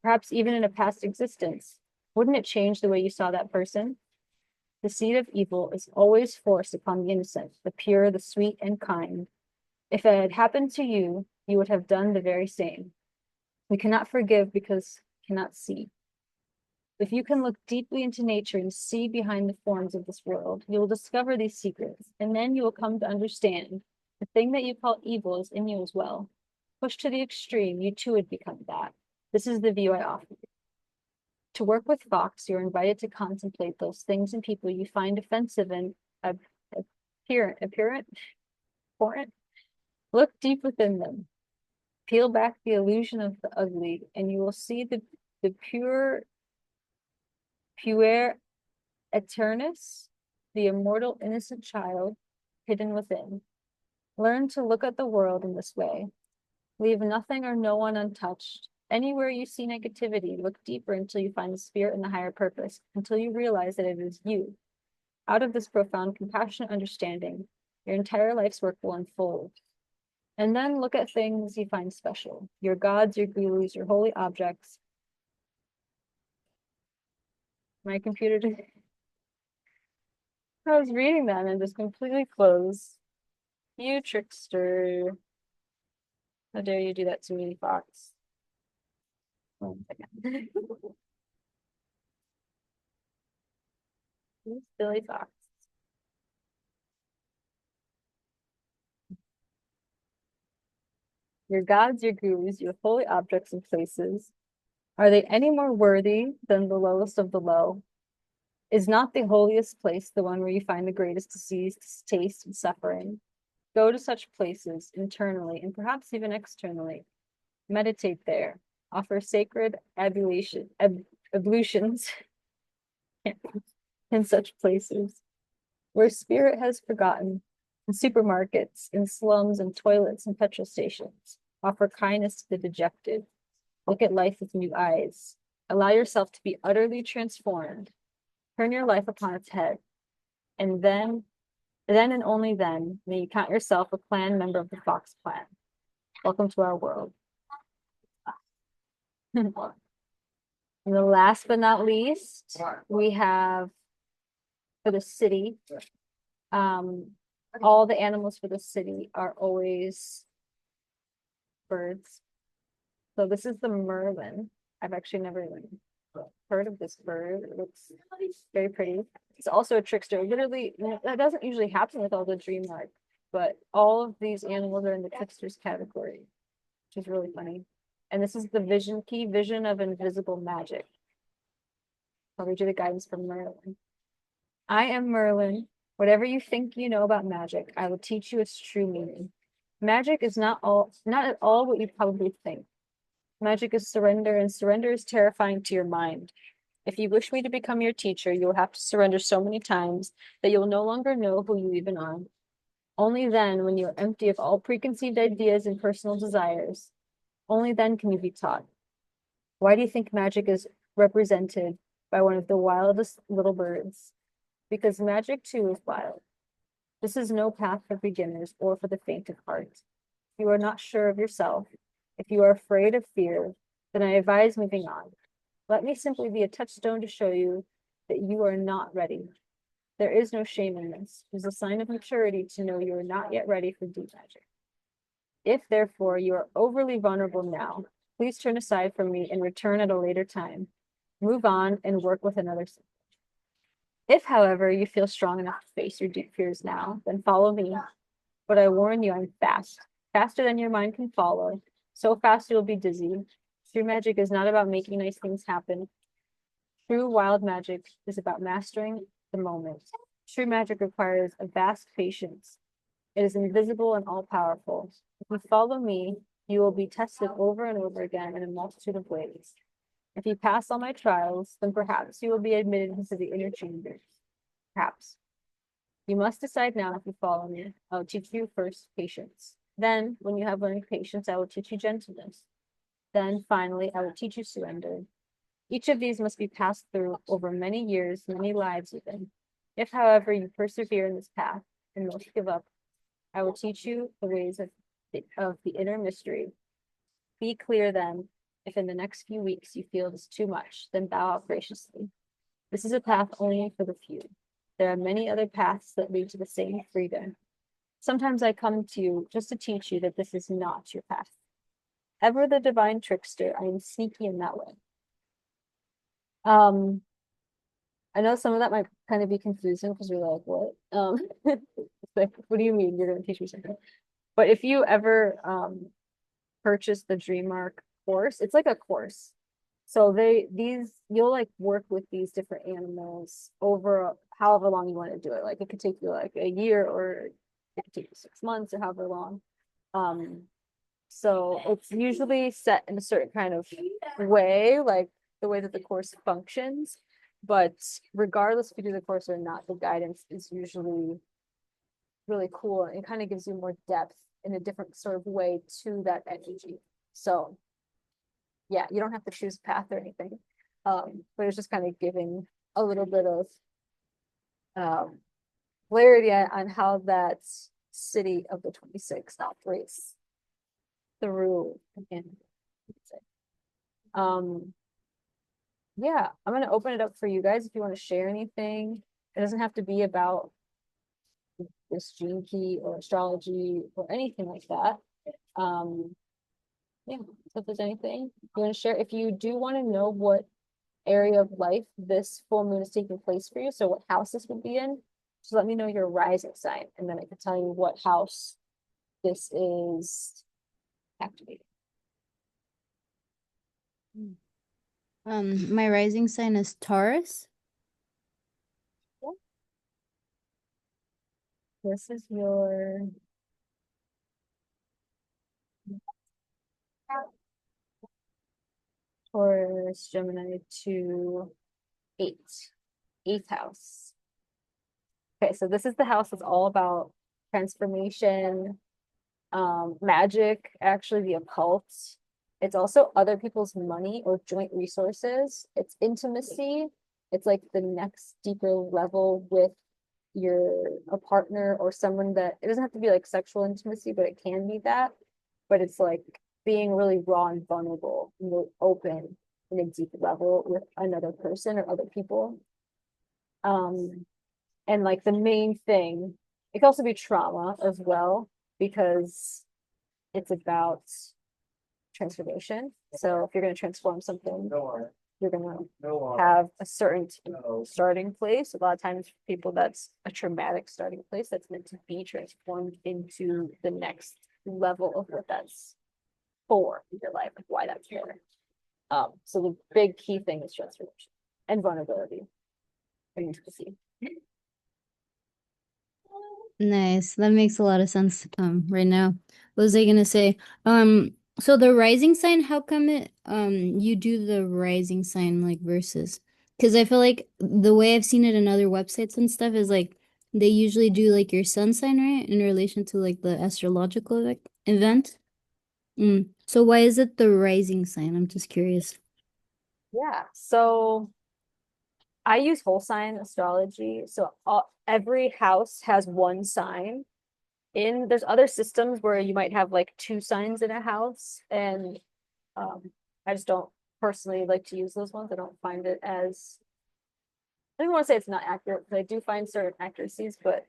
perhaps even in a past existence, wouldn't it change the way you saw that person? The seed of evil is always forced upon the innocent, the pure, the sweet, and kind. If it had happened to you, you would have done the very same. We cannot forgive because we cannot see. If you can look deeply into nature and see behind the forms of this world, you will discover these secrets, and then you will come to understand the thing that you call evil is in you as well. Pushed to the extreme, you too would become that. This is the view I offer you. To work with Fox, you're invited to contemplate those things and people you find offensive and abhorrent. Look deep within them. Peel back the illusion of the ugly, and you will see the puer eternus, the immortal innocent child hidden within. Learn to look at the world in this way. Leave nothing or no one untouched. Anywhere you see negativity, look deeper until you find the spirit and the higher purpose, until you realize that it is you. Out of this profound, compassionate understanding, your entire life's work will unfold. And then look at things you find special, your gods, your gurus, your holy objects. My computer just, I was reading them and just completely closed. You trickster. How dare you do that to me, Fox? 1 second. You silly Fox. Your gods, your gurus, your holy objects and places, Are they any more worthy than the lowest of the low? Is not the holiest place the one where you find the greatest disease, taste, and suffering? Go to such places internally and perhaps even externally. Meditate there. Offer sacred ablutions in such places where spirit has forgotten. In supermarkets, in slums, and toilets, and petrol stations. Offer kindness to the dejected. Look at life with new eyes. Allow yourself to be utterly transformed. Turn your life upon its head. And then and only then, may you count yourself a clan member of the Fox clan. Welcome to our world. And the last but not least, we have for the city. All the animals for the city are always birds. So this is the Merlin. I've actually never even heard of this bird. It looks very pretty. It's also a trickster. Literally, that doesn't usually happen with all the dream arc, but all of these animals are in the tricksters category, which is really funny. And this is the vision key, vision of invisible magic. I'll read you the guidance from Merlin. I am Merlin. Whatever you think you know about magic, I will teach you its true meaning. Magic is not at all what you probably think. Magic is surrender, and surrender is terrifying to your mind. If you wish me to become your teacher, you will have to surrender so many times that you will no longer know who you even are. Only then, when you are empty of all preconceived ideas and personal desires, only then can you be taught. Why do you think magic is represented by one of the wildest little birds? Because magic too is wild. This is no path for beginners or for the faint of heart. If you are not sure of yourself, if you are afraid of fear, then I advise moving on. Let me simply be a touchstone to show you that you are not ready. There is no shame in this. It is a sign of maturity to know you are not yet ready for deep magic. If, therefore, you are overly vulnerable now, please turn aside from me and return at a later time. Move on and work with another. If, however, you feel strong enough to face your deep fears now, then follow me. But I warn you, I'm fast, faster than your mind can follow. So fast you'll be dizzy. True magic is not about making nice things happen. True wild magic is about mastering the moment. True magic requires a vast patience. It is invisible and all-powerful. If you follow me, you will be tested over and over again in a multitude of ways. If you pass all my trials, then perhaps you will be admitted into the inner chambers. Perhaps. You must decide now if you follow me. I will teach you first patience. Then, when you have learned patience, I will teach you gentleness. Then, finally, I will teach you surrender. Each of these must be passed through over many years, many lives even. If, however, you persevere in this path and most give up, I will teach you the ways of the inner mystery. Be clear then. If in the next few weeks you feel this too much, then bow out graciously. This is a path only for the few. There are many other paths that lead to the same freedom. Sometimes I come to you just to teach you that this is not your path. Ever the divine trickster, I am sneaky in that way. I know some of that might kind of be confusing because you're like, what? It's like, what do you mean you're going to teach me something? But if you ever purchase the Dream Arc course, it's like a course. So you'll like work with these different animals over however long you want to do it. Like it could take you like a year or it could take you 6 months or however long. So it's usually set in a certain kind of way, like the way that the course functions. But regardless if you do the course or not, the guidance is usually really cool. And it kind of gives you more depth in a different sort of way to that energy. So yeah, you don't have to choose a path or anything. But it's just kind of giving a little bit of clarity on how that city of the 26 operates through again. Yeah, I'm gonna open it up for you guys if you want to share anything. It doesn't have to be about this gene key or astrology or anything like that. Yeah, so if there's anything you want to share, if you do want to know what area of life this full moon is taking place for you, so what house this would be in, just let me know your rising sign, and then I can tell you what house this is activating. My rising sign is Taurus. This is your Taurus, Gemini to eighth house. Okay, so this is the house that's all about transformation, magic, actually the occult. It's also other people's money or joint resources. It's intimacy. It's like the next deeper level with your a partner or someone that it doesn't have to be like sexual intimacy, but it can be that. But it's like being really raw and vulnerable and really open in a deep level with another person or other people. Um, and like the main thing, it can also be trauma as well, because it's about transformation. So if you're going to transform something, you're going to have a certain starting place. A lot of times for people, that's a traumatic starting place that's meant to be transformed into the next level of what that's for in your life, like why that's for. So the big key thing is transformation and vulnerability and intimacy. Nice. That makes a lot of sense right now. What was I gonna say? So the rising sign, how come it you do the rising sign like versus? Because I feel like the way I've seen it in other websites and stuff is like they usually do like your sun sign, right? In relation to like the astrological event. So why is it the rising sign? I'm just curious. Yeah. So I use whole sign astrology. So every house has one sign. There's other systems where you might have like two signs in a house, and I just don't personally like to use those ones. I don't find it as I don't want to say it's not accurate because I do find certain accuracies, but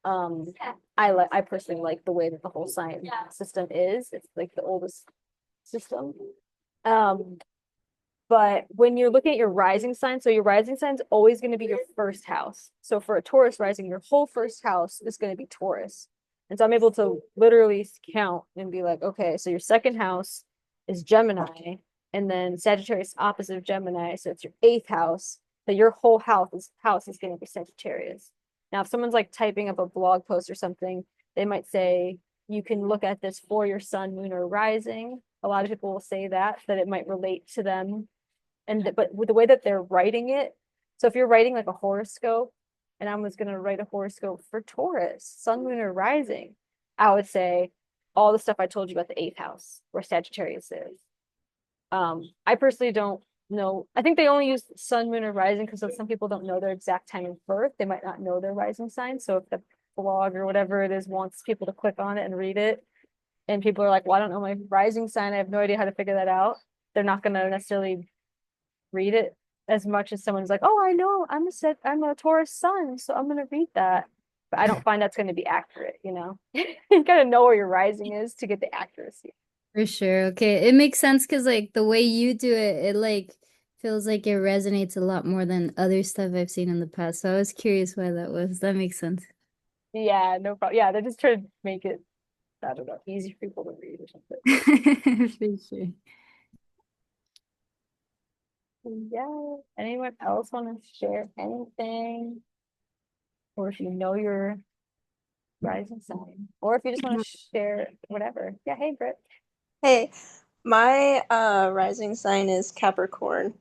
I personally like the way that the whole sign system is. It's like the oldest system. Um, But when you're looking at your rising sign, so your rising sign is always going to be your first house. So for a Taurus rising, your whole first house is going to be Taurus. And so I'm able to literally count and be like, okay, so your second house is Gemini, and then Sagittarius opposite of Gemini. So it's your eighth house. So your whole house is going to be Sagittarius. Now, if someone's like typing up a blog post or something, they might say, you can look at this for your sun, moon, or rising. A lot of people will say that it might relate to them but with the way that they're writing it, so if you're writing like a horoscope and I was going to write a horoscope for Taurus, sun, moon, or rising, I would say all the stuff I told you about the eighth house where Sagittarius is. I personally don't know. I think they only use sun, moon, or rising because some people don't know their exact time of birth. They might not know their rising sign. So if the blog or whatever it is wants people to click on it and read it, and people are like, well, I don't know my rising sign, I have no idea how to figure that out, they're not going to necessarily read it as much as someone's like, oh, I know I'm a Taurus sun, so I'm gonna read that. But I don't find that's gonna be accurate, you know. You gotta know where your rising is to get the accuracy. For sure. Okay. It makes sense because like the way you do it, it like feels like it resonates a lot more than other stuff I've seen in the past. So I was curious why that was. That makes sense. Yeah, no problem. Yeah, they're just trying to make it, I don't know, easy for people to read or something. For sure. Yeah. Anyone else want to share anything? Or if you know your rising sign, or if you just want to share whatever. Yeah, hey Britt. Hey, my rising sign is Capricorn.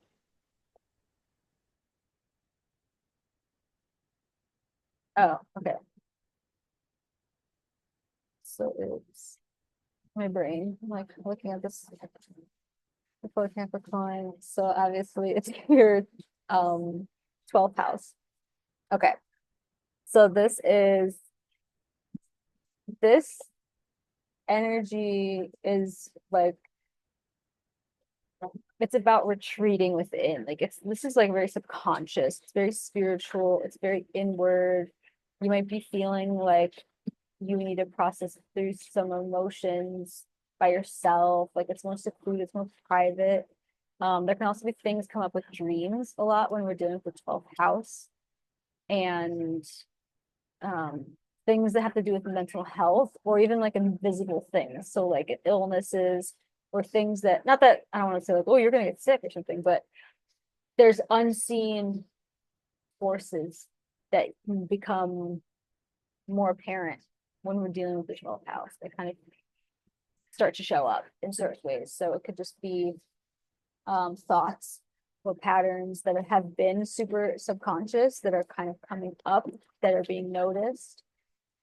Oh, okay. So it's my brain. I'm like looking at this before Capricorn. So obviously it's your 12th house. Okay. So this energy is like it's about retreating within. Like this is like very subconscious, it's very spiritual, it's very inward. You might be feeling like you need to process through some emotions by yourself. Like it's more secluded, it's more private. There can also be things come up with dreams a lot when we're dealing with the 12th house and um things that have to do with mental health or even like invisible things. So like illnesses or things that not that I don't want to say like, oh, you're gonna get sick or something, but there's unseen forces that become more apparent when we're dealing with the 12th house. They kind of start to show up in certain ways. So it could just be thoughts or patterns that have been super subconscious that are kind of coming up, that are being noticed.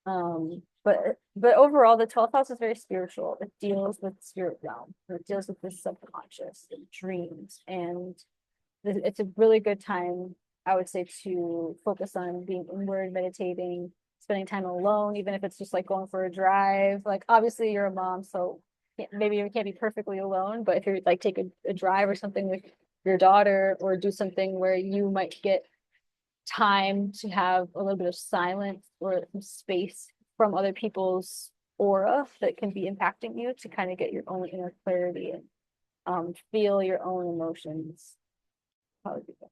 But overall, the 12th house is very spiritual. It deals with spirit realm. It deals with the subconscious, and dreams, and it's a really good time, I would say, to focus on being inward, meditating, spending time alone, even if it's just like going for a drive. Like obviously you're a mom, so maybe you can't be perfectly alone, but if you're like take a drive or something with your daughter, or do something where you might get time to have a little bit of silence or some space from other people's aura that can be impacting you, to kind of get your own inner clarity and feel your own emotions. Probably be good.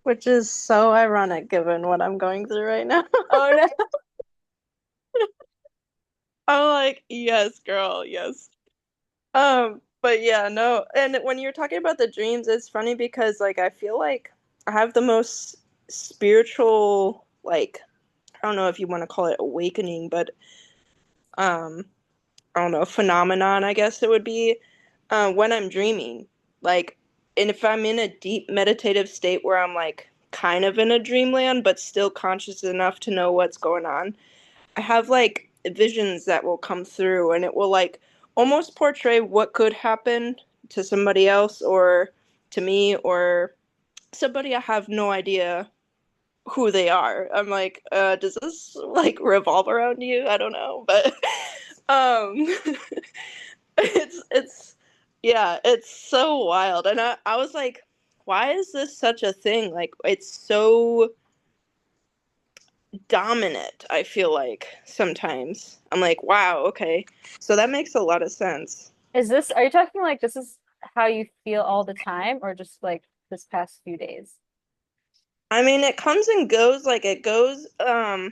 Which is so ironic given what I'm going through right now. Oh no. I'm like, yes, girl, yes. But yeah, no. And when you're talking about the dreams, it's funny because like I feel like I have the most spiritual, like, I don't know if you want to call it awakening, but um I don't know, phenomenon, I guess it would be, when I'm dreaming. Like, and if I'm in a deep meditative state where I'm like kind of in a dreamland, but still conscious enough to know what's going on, I have like visions that will come through and it will like almost portray what could happen to somebody else or to me or somebody I have no idea who they are. I'm like, does this like revolve around you? I don't know, but um it's yeah, it's so wild. And I was like, why is this such a thing? Like it's so dominant, I feel like sometimes. I'm like, wow, okay. So that makes a lot of sense. Are you talking like this is how you feel all the time, or just like this past few days? I mean, it comes and goes, like it goes, I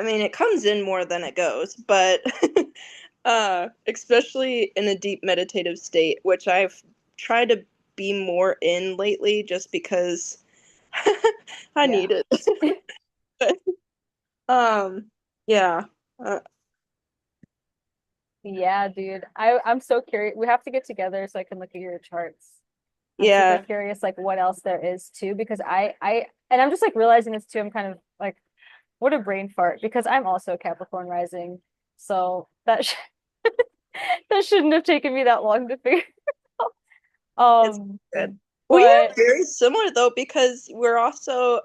mean, it comes in more than it goes, but especially in a deep meditative state, which I've tried to be more in lately just because I Yeah. need it. Um, yeah. Uh, Yeah, dude. I'm so curious. We have to get together so I can look at your charts. I'm super yeah. curious like what else there is too, because I and I'm just like realizing this too. I'm kind of like, what a brain fart, because I'm also Capricorn rising. So that shouldn't have taken me that long to figure out. It's good. We are But very similar though because we're also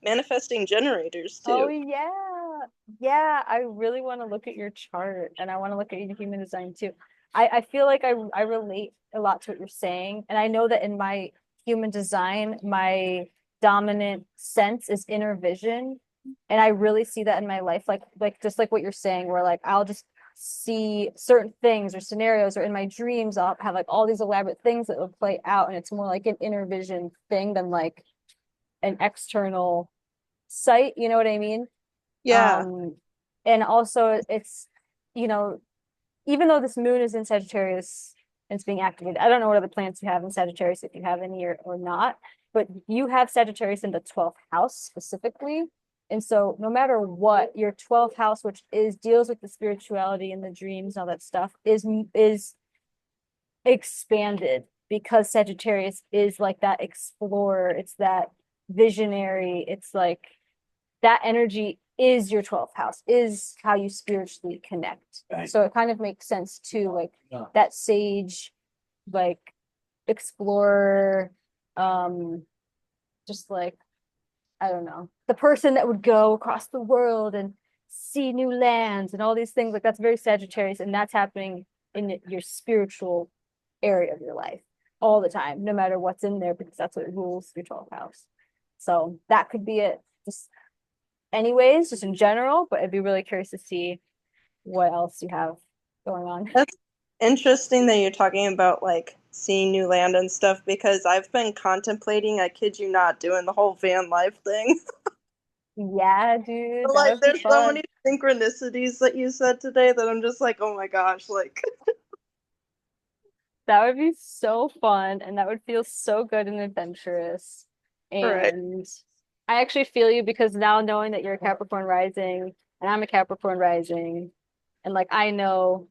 manifesting generators oh too. yeah. Yeah, I really want to look at your chart, and I want to look at your human design too. I feel like I relate a lot to what you're saying. And I know that in my human design, my dominant sense is inner vision. And I really see that in my life, like just like what you're saying, where like I'll just see certain things or scenarios, or in my dreams, I'll have like all these elaborate things that will play out. And it's more like an inner vision thing than like an external sight, you know what I mean? Yeah. And also it's, you know, even though this moon is in Sagittarius and it's being activated, I don't know what other planets you have in Sagittarius, if you have any or not, but you have Sagittarius in the 12th house specifically. And so no matter what, your 12th house, which is deals with the spirituality and the dreams and all that stuff, is expanded, because Sagittarius is like that explorer, it's that visionary, it's like that energy is your 12th house, is how you spiritually connect. Right. So it kind of makes sense too, like Yeah. that sage, like explorer, just like, I don't know, the person that would go across the world and see new lands and all these things. Like that's very Sagittarius, and that's happening in your spiritual area of your life all the time, no matter what's in there, because that's what rules your 12th house. So that could be it. Just anyways, just in general, but I'd be really curious to see what else you have going on. That's interesting that you're talking about like seeing new land and stuff because I've been contemplating, I kid you not, doing the whole van life thing. Yeah, dude, But, that like would be there's so fun. many synchronicities that you said today that I'm just like, oh my gosh, like That would be so fun and that would feel so good and adventurous. Right. And I actually feel you because now knowing that you're a Capricorn rising and I'm a Capricorn rising, and like I know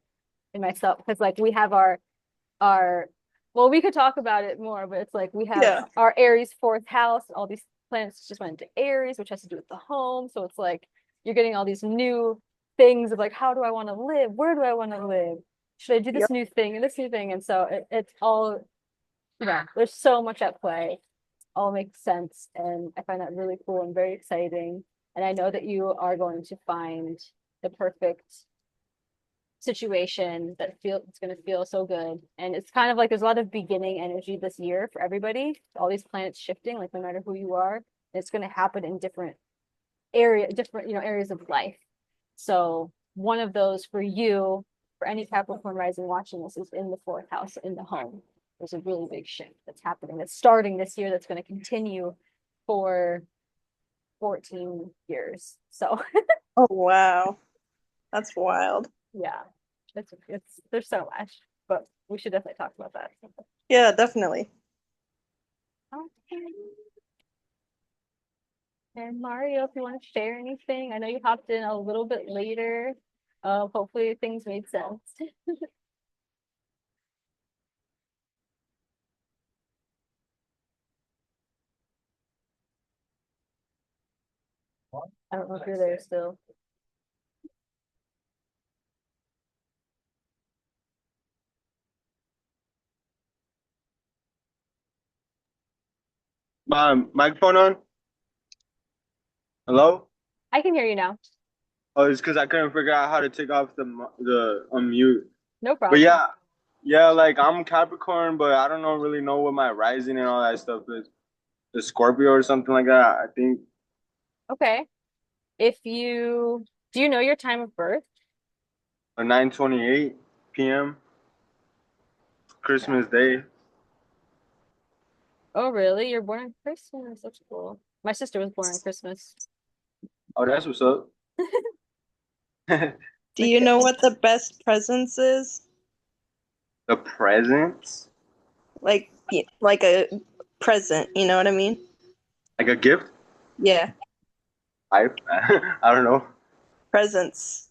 in myself because like we have our well, we could talk about it more, but it's like we have Yeah. our Aries fourth house, all these planets just went into Aries, which has to do with the home. So it's like you're getting all these new things of like, how do I want to live? Where do I want to live? Should I do this Yep. new thing and this new thing? And so it's all, there's so much at play. All makes sense. And I find that really cool and very exciting. And I know that you are going to find the perfect situation that feel it's going to feel so good. And it's kind of like there's a lot of beginning energy this year for everybody. All these planets shifting, like no matter who you are, it's going to happen in different different, areas of life. So one of those for you, for any Capricorn rising watching this, is in the fourth house, in the home. There's a really big shift that's happening, that's starting this year, that's going to continue for 14 years. So Oh, wow. That's wild. yeah, it's there's so much, but we should definitely talk about that. Yeah, definitely. Okay. And Mario, if you want to share anything, I know you hopped in a little bit later. Hopefully things made sense. I don't know if you're there still. My microphone on? Hello? I can hear you now. Oh, it's because I couldn't figure out how to take off the unmute. No But problem. yeah, like I'm Capricorn, but I don't know really know what my rising and all that stuff is. The Scorpio or something like that. I think Okay. If you do you know your time of birth? a 9:28 p.m. Christmas Day. Oh, really? You're born on Christmas. That's cool. My sister was born on Christmas. Oh, that's what's up. Do you know what the best presents is? The presents? Like, like a present, you know what I mean? Like a gift? Yeah, I I don't know. presents.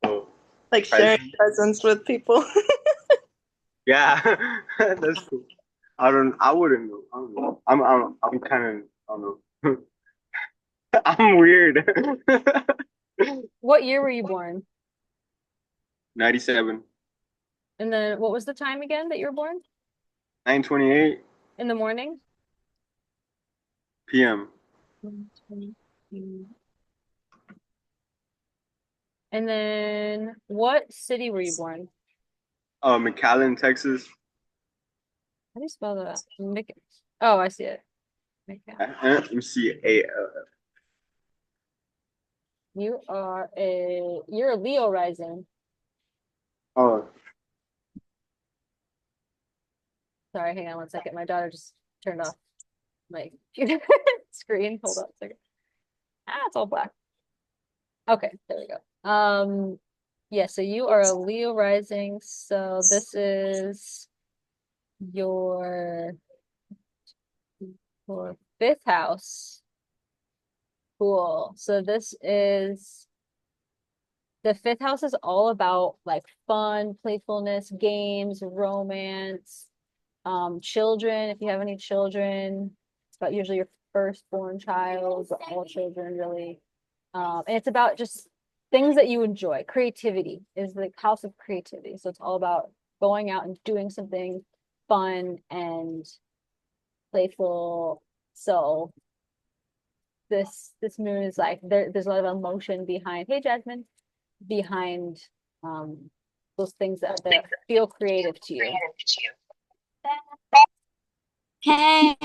Oh, Like sharing present? presents with people. Yeah, that's cool. I wouldn't know. I don't know. I'm kind of I don't know. I'm weird. What year were you born? 97, And then what was the time again that you were born? 9:28 In the morning? p.m. And then what city were you born? McAllen, Texas. How do you spell that? Oh, I see it. Let me see. You're a Leo rising. Oh, Sorry, hang on one second. My daughter just turned off my computer screen. Hold on a second. It's all black. Okay, there we go. Yeah, so you are a Leo rising. So this is your your fifth house. Cool. So this is the fifth house is all about like fun, playfulness, games, romance, children, if you have any children. It's about usually your firstborn child, but all children really. And it's about just things that you enjoy. Creativity is the house of creativity. So it's all about going out and doing something fun and playful. So this moon is like there's a lot of emotion behind, hey Jasmine, behind those things that feel creative to you. Hey.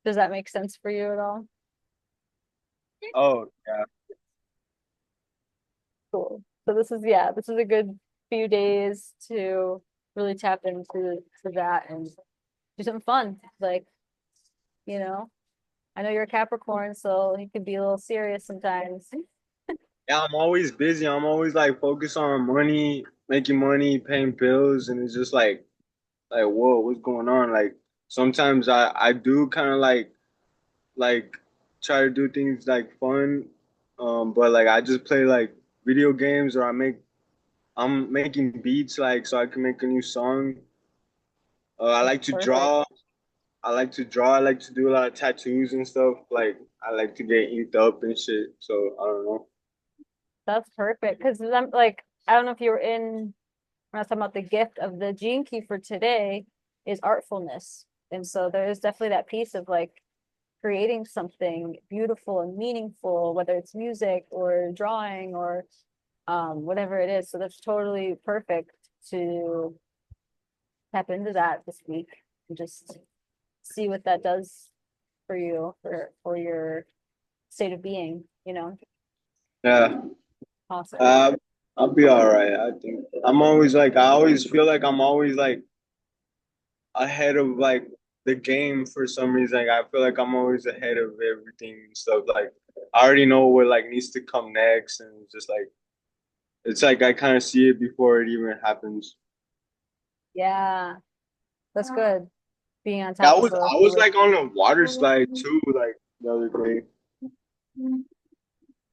Does that make sense for you at all? oh yeah. Cool. So this is a good few days to really tap into that and do something fun. Like, I know you're a Capricorn, so you can be a little serious sometimes. Yeah, I'm always busy. I'm always like focused on money, making money, paying bills, and it's just like whoa, what's going on? Like sometimes I do kind of like try to do things like fun, but like I just play like video games or I'm making beats like so I can make a new song. I like to Perfect. draw. I like to draw. I like to do a lot of tattoos and stuff. Like I like to get inked up and shit. So I don't know. That's perfect. Because I'm like, I don't know if you were in when I was talking about the gift of the gene key for today is artfulness. And so there is definitely that piece of like creating something beautiful and meaningful, whether it's music or drawing or whatever it is. So that's totally perfect to tap into that this week and just see what that does for you for your state of being, you know. Yeah. Awesome. I'll be all right. I think I'm always like I always feel like I'm always like ahead of like the game for some reason. Like, I feel like I'm always ahead of everything and stuff. Like I already know what like needs to come next, and it's just like it's like I kind of see it before it even happens. Yeah, that's good. Being on Yeah, top of I was the like on a water slide too, like the other day.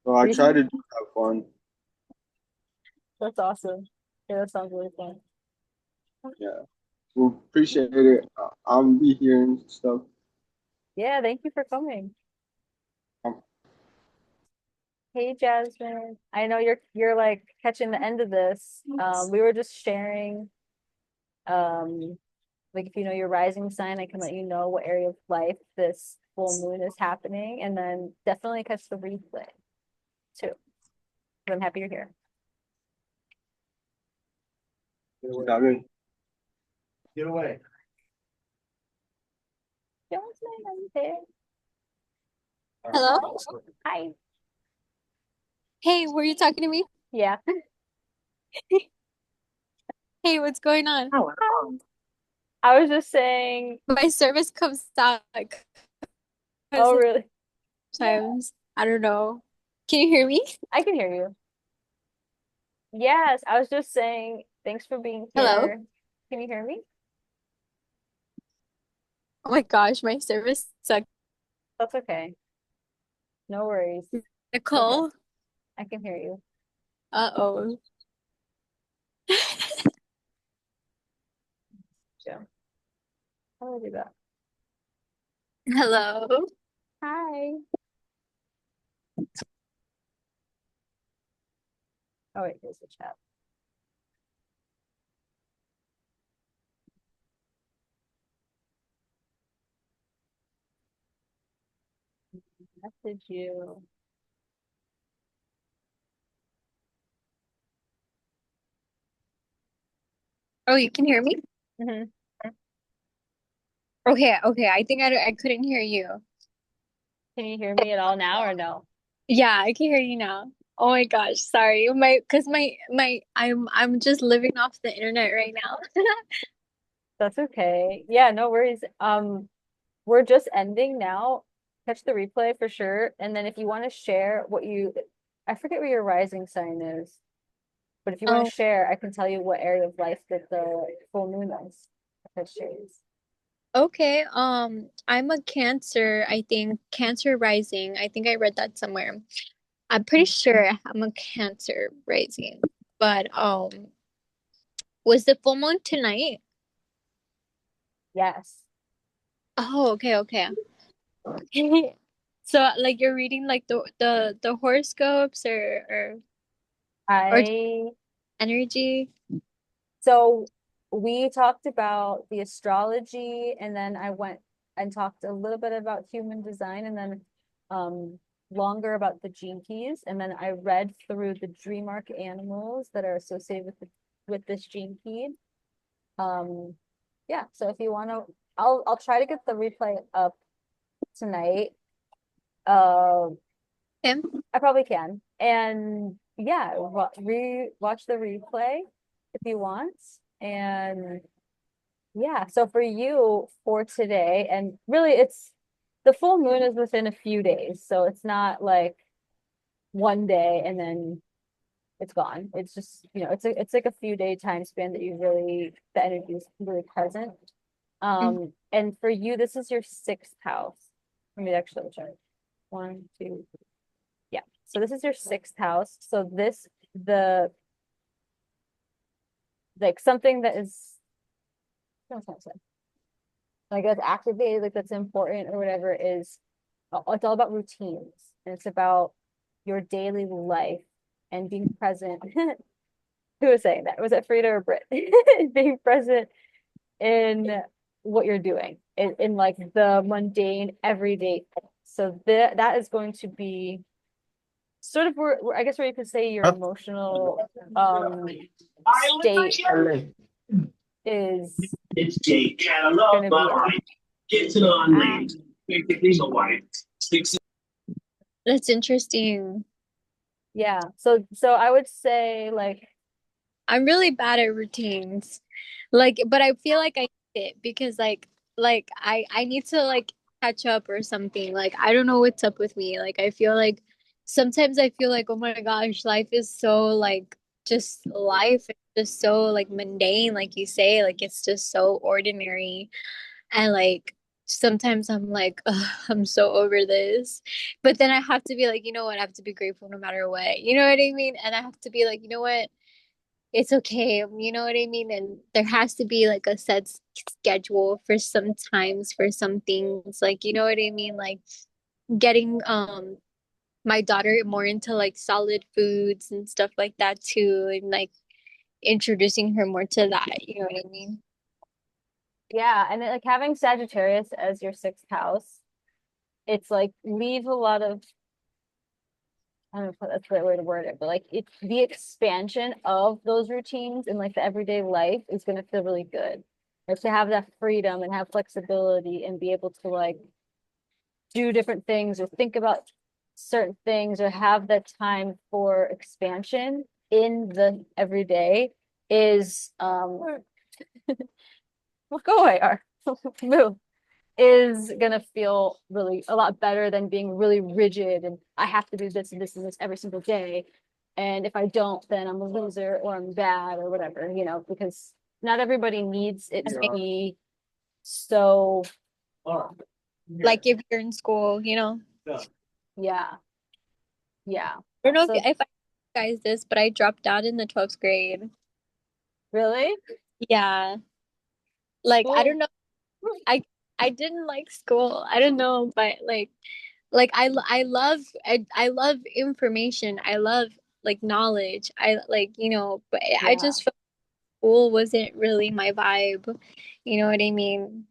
So I try recently. to have fun. That's awesome. Yeah, that sounds really fun. Yeah, well, appreciate it. I'll be here and stuff. Yeah, thank you for coming. Um, Hey Jasmine. I know you're like catching the end of this. We were just sharing like if you know your rising sign, I can let you know what area of life this full moon is happening, and then definitely catch the replay too. I'm happy you're here. I mean, Get away. Jasmine, are you there? Hello? Hi. Hey, were you talking to me? Yeah. Hey, what's going on? I was just saying, My service comes out like oh really? sometimes. I don't know. Can you hear me? I can hear you. Yes, I was just saying, thanks for being Hello? here. Can you hear me? Oh my gosh, my service sucks. That's okay. No worries. Okay, Nicole? I can hear you. Uh-oh. Joe. How do I do that? Hello? Hi. Oh wait, here's the chat. Message you. Oh, you can hear me? Hmm. Okay, okay. I think I couldn't hear you. Can you hear me at all now or no? Yeah, I can hear you now. Oh my gosh, sorry. I'm just living off the internet right now. That's okay. Yeah, no worries. We're just ending now. Catch the replay for sure. And then if you want to share what you, I forget what your rising sign is, but if you want Oh, to share, I can tell you what area of life that the full moon is. If that shares. okay. I'm a Cancer, I think. Cancer rising. I think I read that somewhere. I'm pretty sure I'm a Cancer rising. But was the full moon tonight? Yes. Oh, okay, okay. So like you're reading like the horoscopes or just I energy? So we talked about the astrology, and then I went and talked a little bit about human design, and then longer about the gene keys, and then I read through the dream arc animals that are associated with this gene key. Yeah, so if you want to, I'll try to get the replay up tonight. Uh, Him? I probably can, and yeah, watch the replay if you want, and yeah, so for you for today, and really it's the full moon is within a few days, so it's not like one day and then it's gone. It's just, it's like a few day time span that the energy is really present. And for you, this is your sixth house. Let me actually check. One, two, yeah. So this is your sixth house. So like something that is, what's that say? Like that's activated, like that's important or whatever is, it's all about routines. And it's about your daily life and being present. Who was saying that? Was it Frida or Britt? Being present in what you're doing in like the mundane everyday. So that is going to be sort of where I guess where you could say your emotional state is It's Jake. I gonna love be my at. life. Gets it on late. Basically, so white. Sticks. That's interesting. Yeah. So I would say like I'm really bad at routines. Like, but I feel like I need it because like I need to like catch up or something. Like I don't know what's up with me. Like I feel like sometimes I feel like, oh my gosh, life is so like just life is just so like mundane, like you say, like it's just so ordinary. And like sometimes I'm like, ugh, I'm so over this. But then I have to be like, you know what, I have to be grateful no matter what. You know what I mean? And I have to be like, you know what? It's okay, you know what I mean? And there has to be like a set schedule for some times for some things, like you know what I mean? Like getting my daughter more into like solid foods and stuff like that too, and like introducing her more to that, you know what I mean? yeah, and like having Sagittarius as your sixth house, it's like leave a lot of, I don't know if that's the right way to word it, but like it's the expansion of those routines and like the everyday life is gonna feel really good. Like to have that freedom and have flexibility and be able to like do different things or think about certain things or have that time for expansion in the everyday is well, go away, R. Move. Is gonna feel really a lot better than being really rigid and I have to do this and this and this every single day. And if I don't, then I'm a loser or I'm bad or whatever, because not everybody needs it to be so, Like if you're in school, you know. yeah, yeah. I don't know So if I guys this, but I dropped out in the 12th grade. really, Yeah. Like I school, don't know. I I didn't like school. I don't know, but like I love information. I love like knowledge. I like, you know, but I yeah, just felt school wasn't really my vibe. You know what I mean?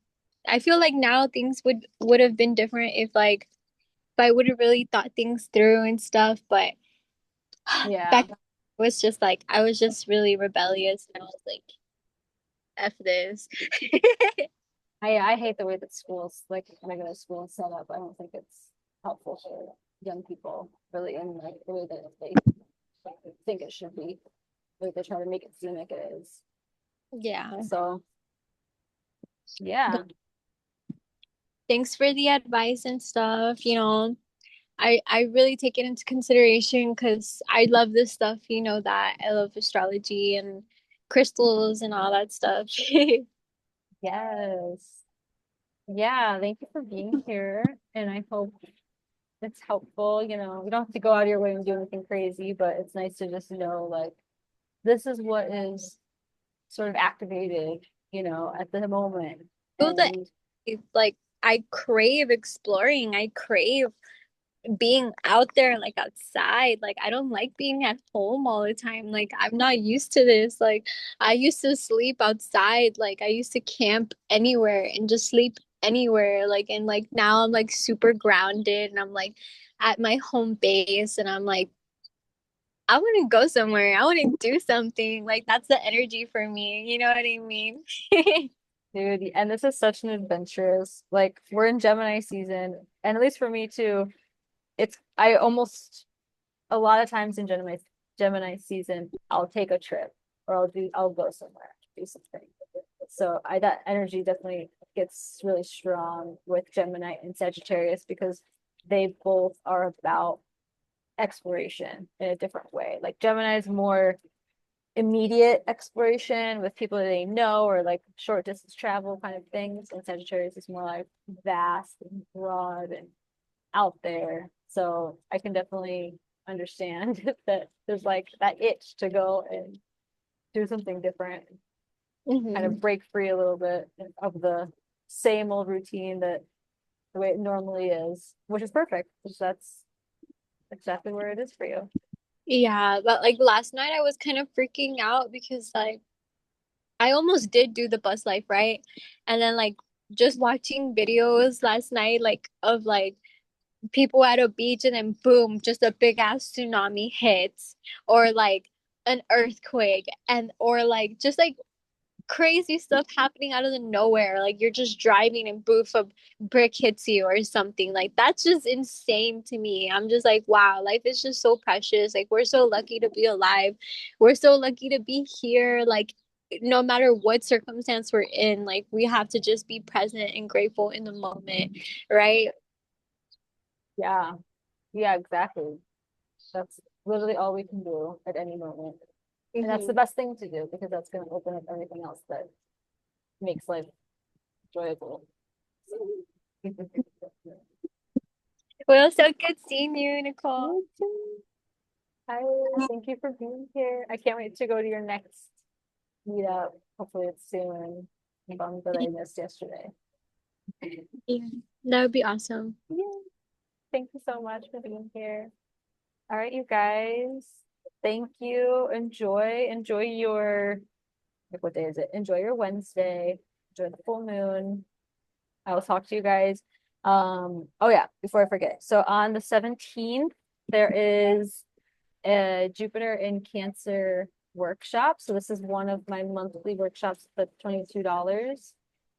I feel like now things would have been different if I would have really thought things through and stuff, but yeah. back then, it was just like I was just really rebellious and I was like, F this. I hate the way that schools, like regular school is set up. I don't think it's helpful for young people really in like the way that they think it should be. Like they try to make it seem like it is. Yeah. So yeah. But thanks for the advice and stuff, you know. I really take it into consideration because I love this stuff, you know, that I love astrology and crystals and all that stuff. Yes. Yeah, thank you for being here. And I hope it's helpful. You don't have to go out of your way and do anything crazy, but it's nice to just know like this is what is sort of activated, at the moment. Feel that And like I crave exploring. I crave being out there, like outside. Like I don't like being at home all the time. Like I'm not used to this. Like I used to sleep outside. Like I used to camp anywhere and just sleep anywhere. Like and like now I'm like super grounded and I'm like at my home base and I'm like I want to go somewhere. I want to do something. Like that's the energy for me. You know what I mean? dude, and this is such an adventurous, like we're in Gemini season, and at least for me too, I almost a lot of times in Gemini season, I'll take a trip or I'll go somewhere, do something. So that energy definitely gets really strong with Gemini and Sagittarius because they both are about exploration in a different way. Like Gemini is more immediate exploration with people that they know or like short distance travel kind of things. And Sagittarius is more like vast and broad and out there. So I can definitely understand that there's like that itch to go and do something different, kind of break free a little bit of the same old routine that the way it normally is, which is perfect because that's exactly where it is for you. Yeah, but like last night I was kind of freaking out because like I almost did do the bus life, right? And then like just watching videos last night like of like people at a beach and then boom, just a big ass tsunami hits or like an earthquake and or like just like crazy stuff happening out of the nowhere. Like you're just driving and boof, a brick hits you or something. Like that's just insane to me. I'm just like, wow, life is just so precious. Like we're so lucky to be alive. We're so lucky to be here. Like no matter what circumstance we're in, like we have to just be present and grateful in the moment, right? Yeah, yeah, exactly. That's literally all we can do at any moment. And that's the best thing to do because that's going to open up everything else that makes life enjoyable. Well, so good seeing you, Nicole. Hi, thank you for being here. I can't wait to go to your next meetup. Hopefully it's soon. I'm bummed that I missed yesterday. Yeah, that would be awesome. Yeah. Thank you so much for being here. All right, you guys. Thank you. Enjoy your, like, what day is it? Enjoy your Wednesday. Enjoy the full moon. I will talk to you guys. Oh yeah, before I forget. So on the 17th, there is a Jupiter in Cancer workshop. So this is one of my monthly workshops, the $22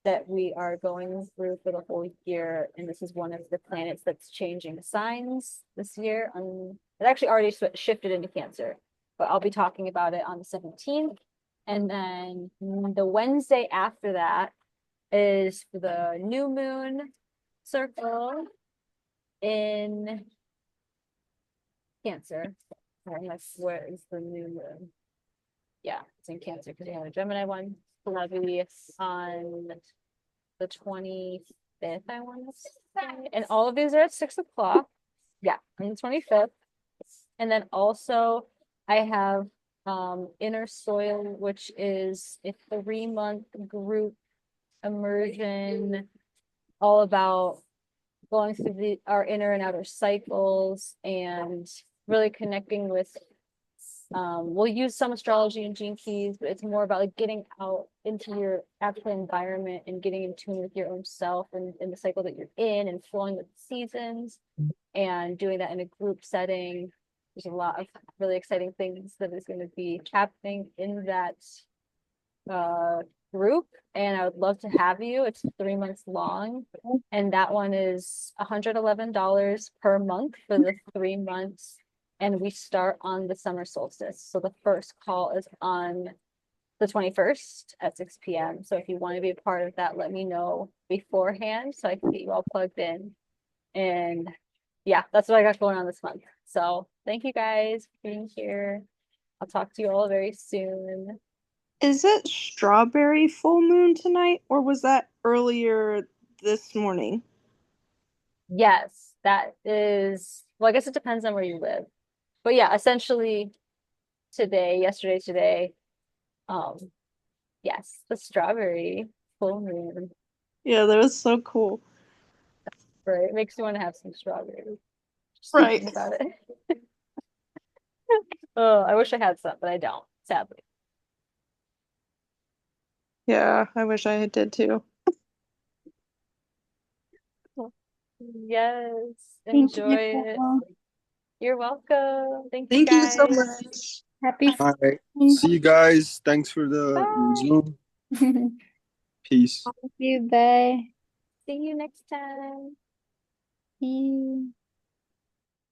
that we are going through for the whole year. And this is one of the planets that's changing signs this year. It actually already shifted into Cancer, but I'll be talking about it on the 17th. And then the Wednesday after that is for the new moon circle in Cancer. And that's where is the new moon. Yeah, it's in Cancer because we had a Gemini one. So that'll be on the 25th, I want to say. And all of these are at 6 o'clock. Yeah, on the 25th. And then also I have Inner Soil, which is a 3-month group immersion, all about going through our inner and outer cycles and really connecting with we'll use some astrology and gene keys, but it's more about like getting out into your actual environment and getting in tune with your own self and the cycle that you're in and flowing with the seasons and doing that in a group setting. There's a lot of really exciting things that is going to be happening in that group, and I would love to have you. It's 3 months long, and that one is $111 per month for the 3 months. And we start on the summer solstice. So the first call is on the 21st at 6 p.m. So if you want to be a part of that, let me know beforehand so I can get you all plugged in. And yeah, that's what I got going on this month. So thank you guys for being here. I'll talk to you all very soon. Is it strawberry full moon tonight, or was that earlier this morning? Yes, that is, well, I guess it depends on where you live. But yeah, essentially yesterday, yes, the strawberry full moon. Yeah, that was so cool. Right. It makes you want to have some strawberries. Just Right. thinking about it. Oh, I wish I had some, but I don't, sadly. Yeah, I wish I did too. Yes. Thank you, Enjoy it. Nicole. You're welcome. Thank you Thank you so guys. much. Happy All right. See you guys. Thanks for the Bye. Zoom. Thank Peace. you. Bye. See you next time. See you.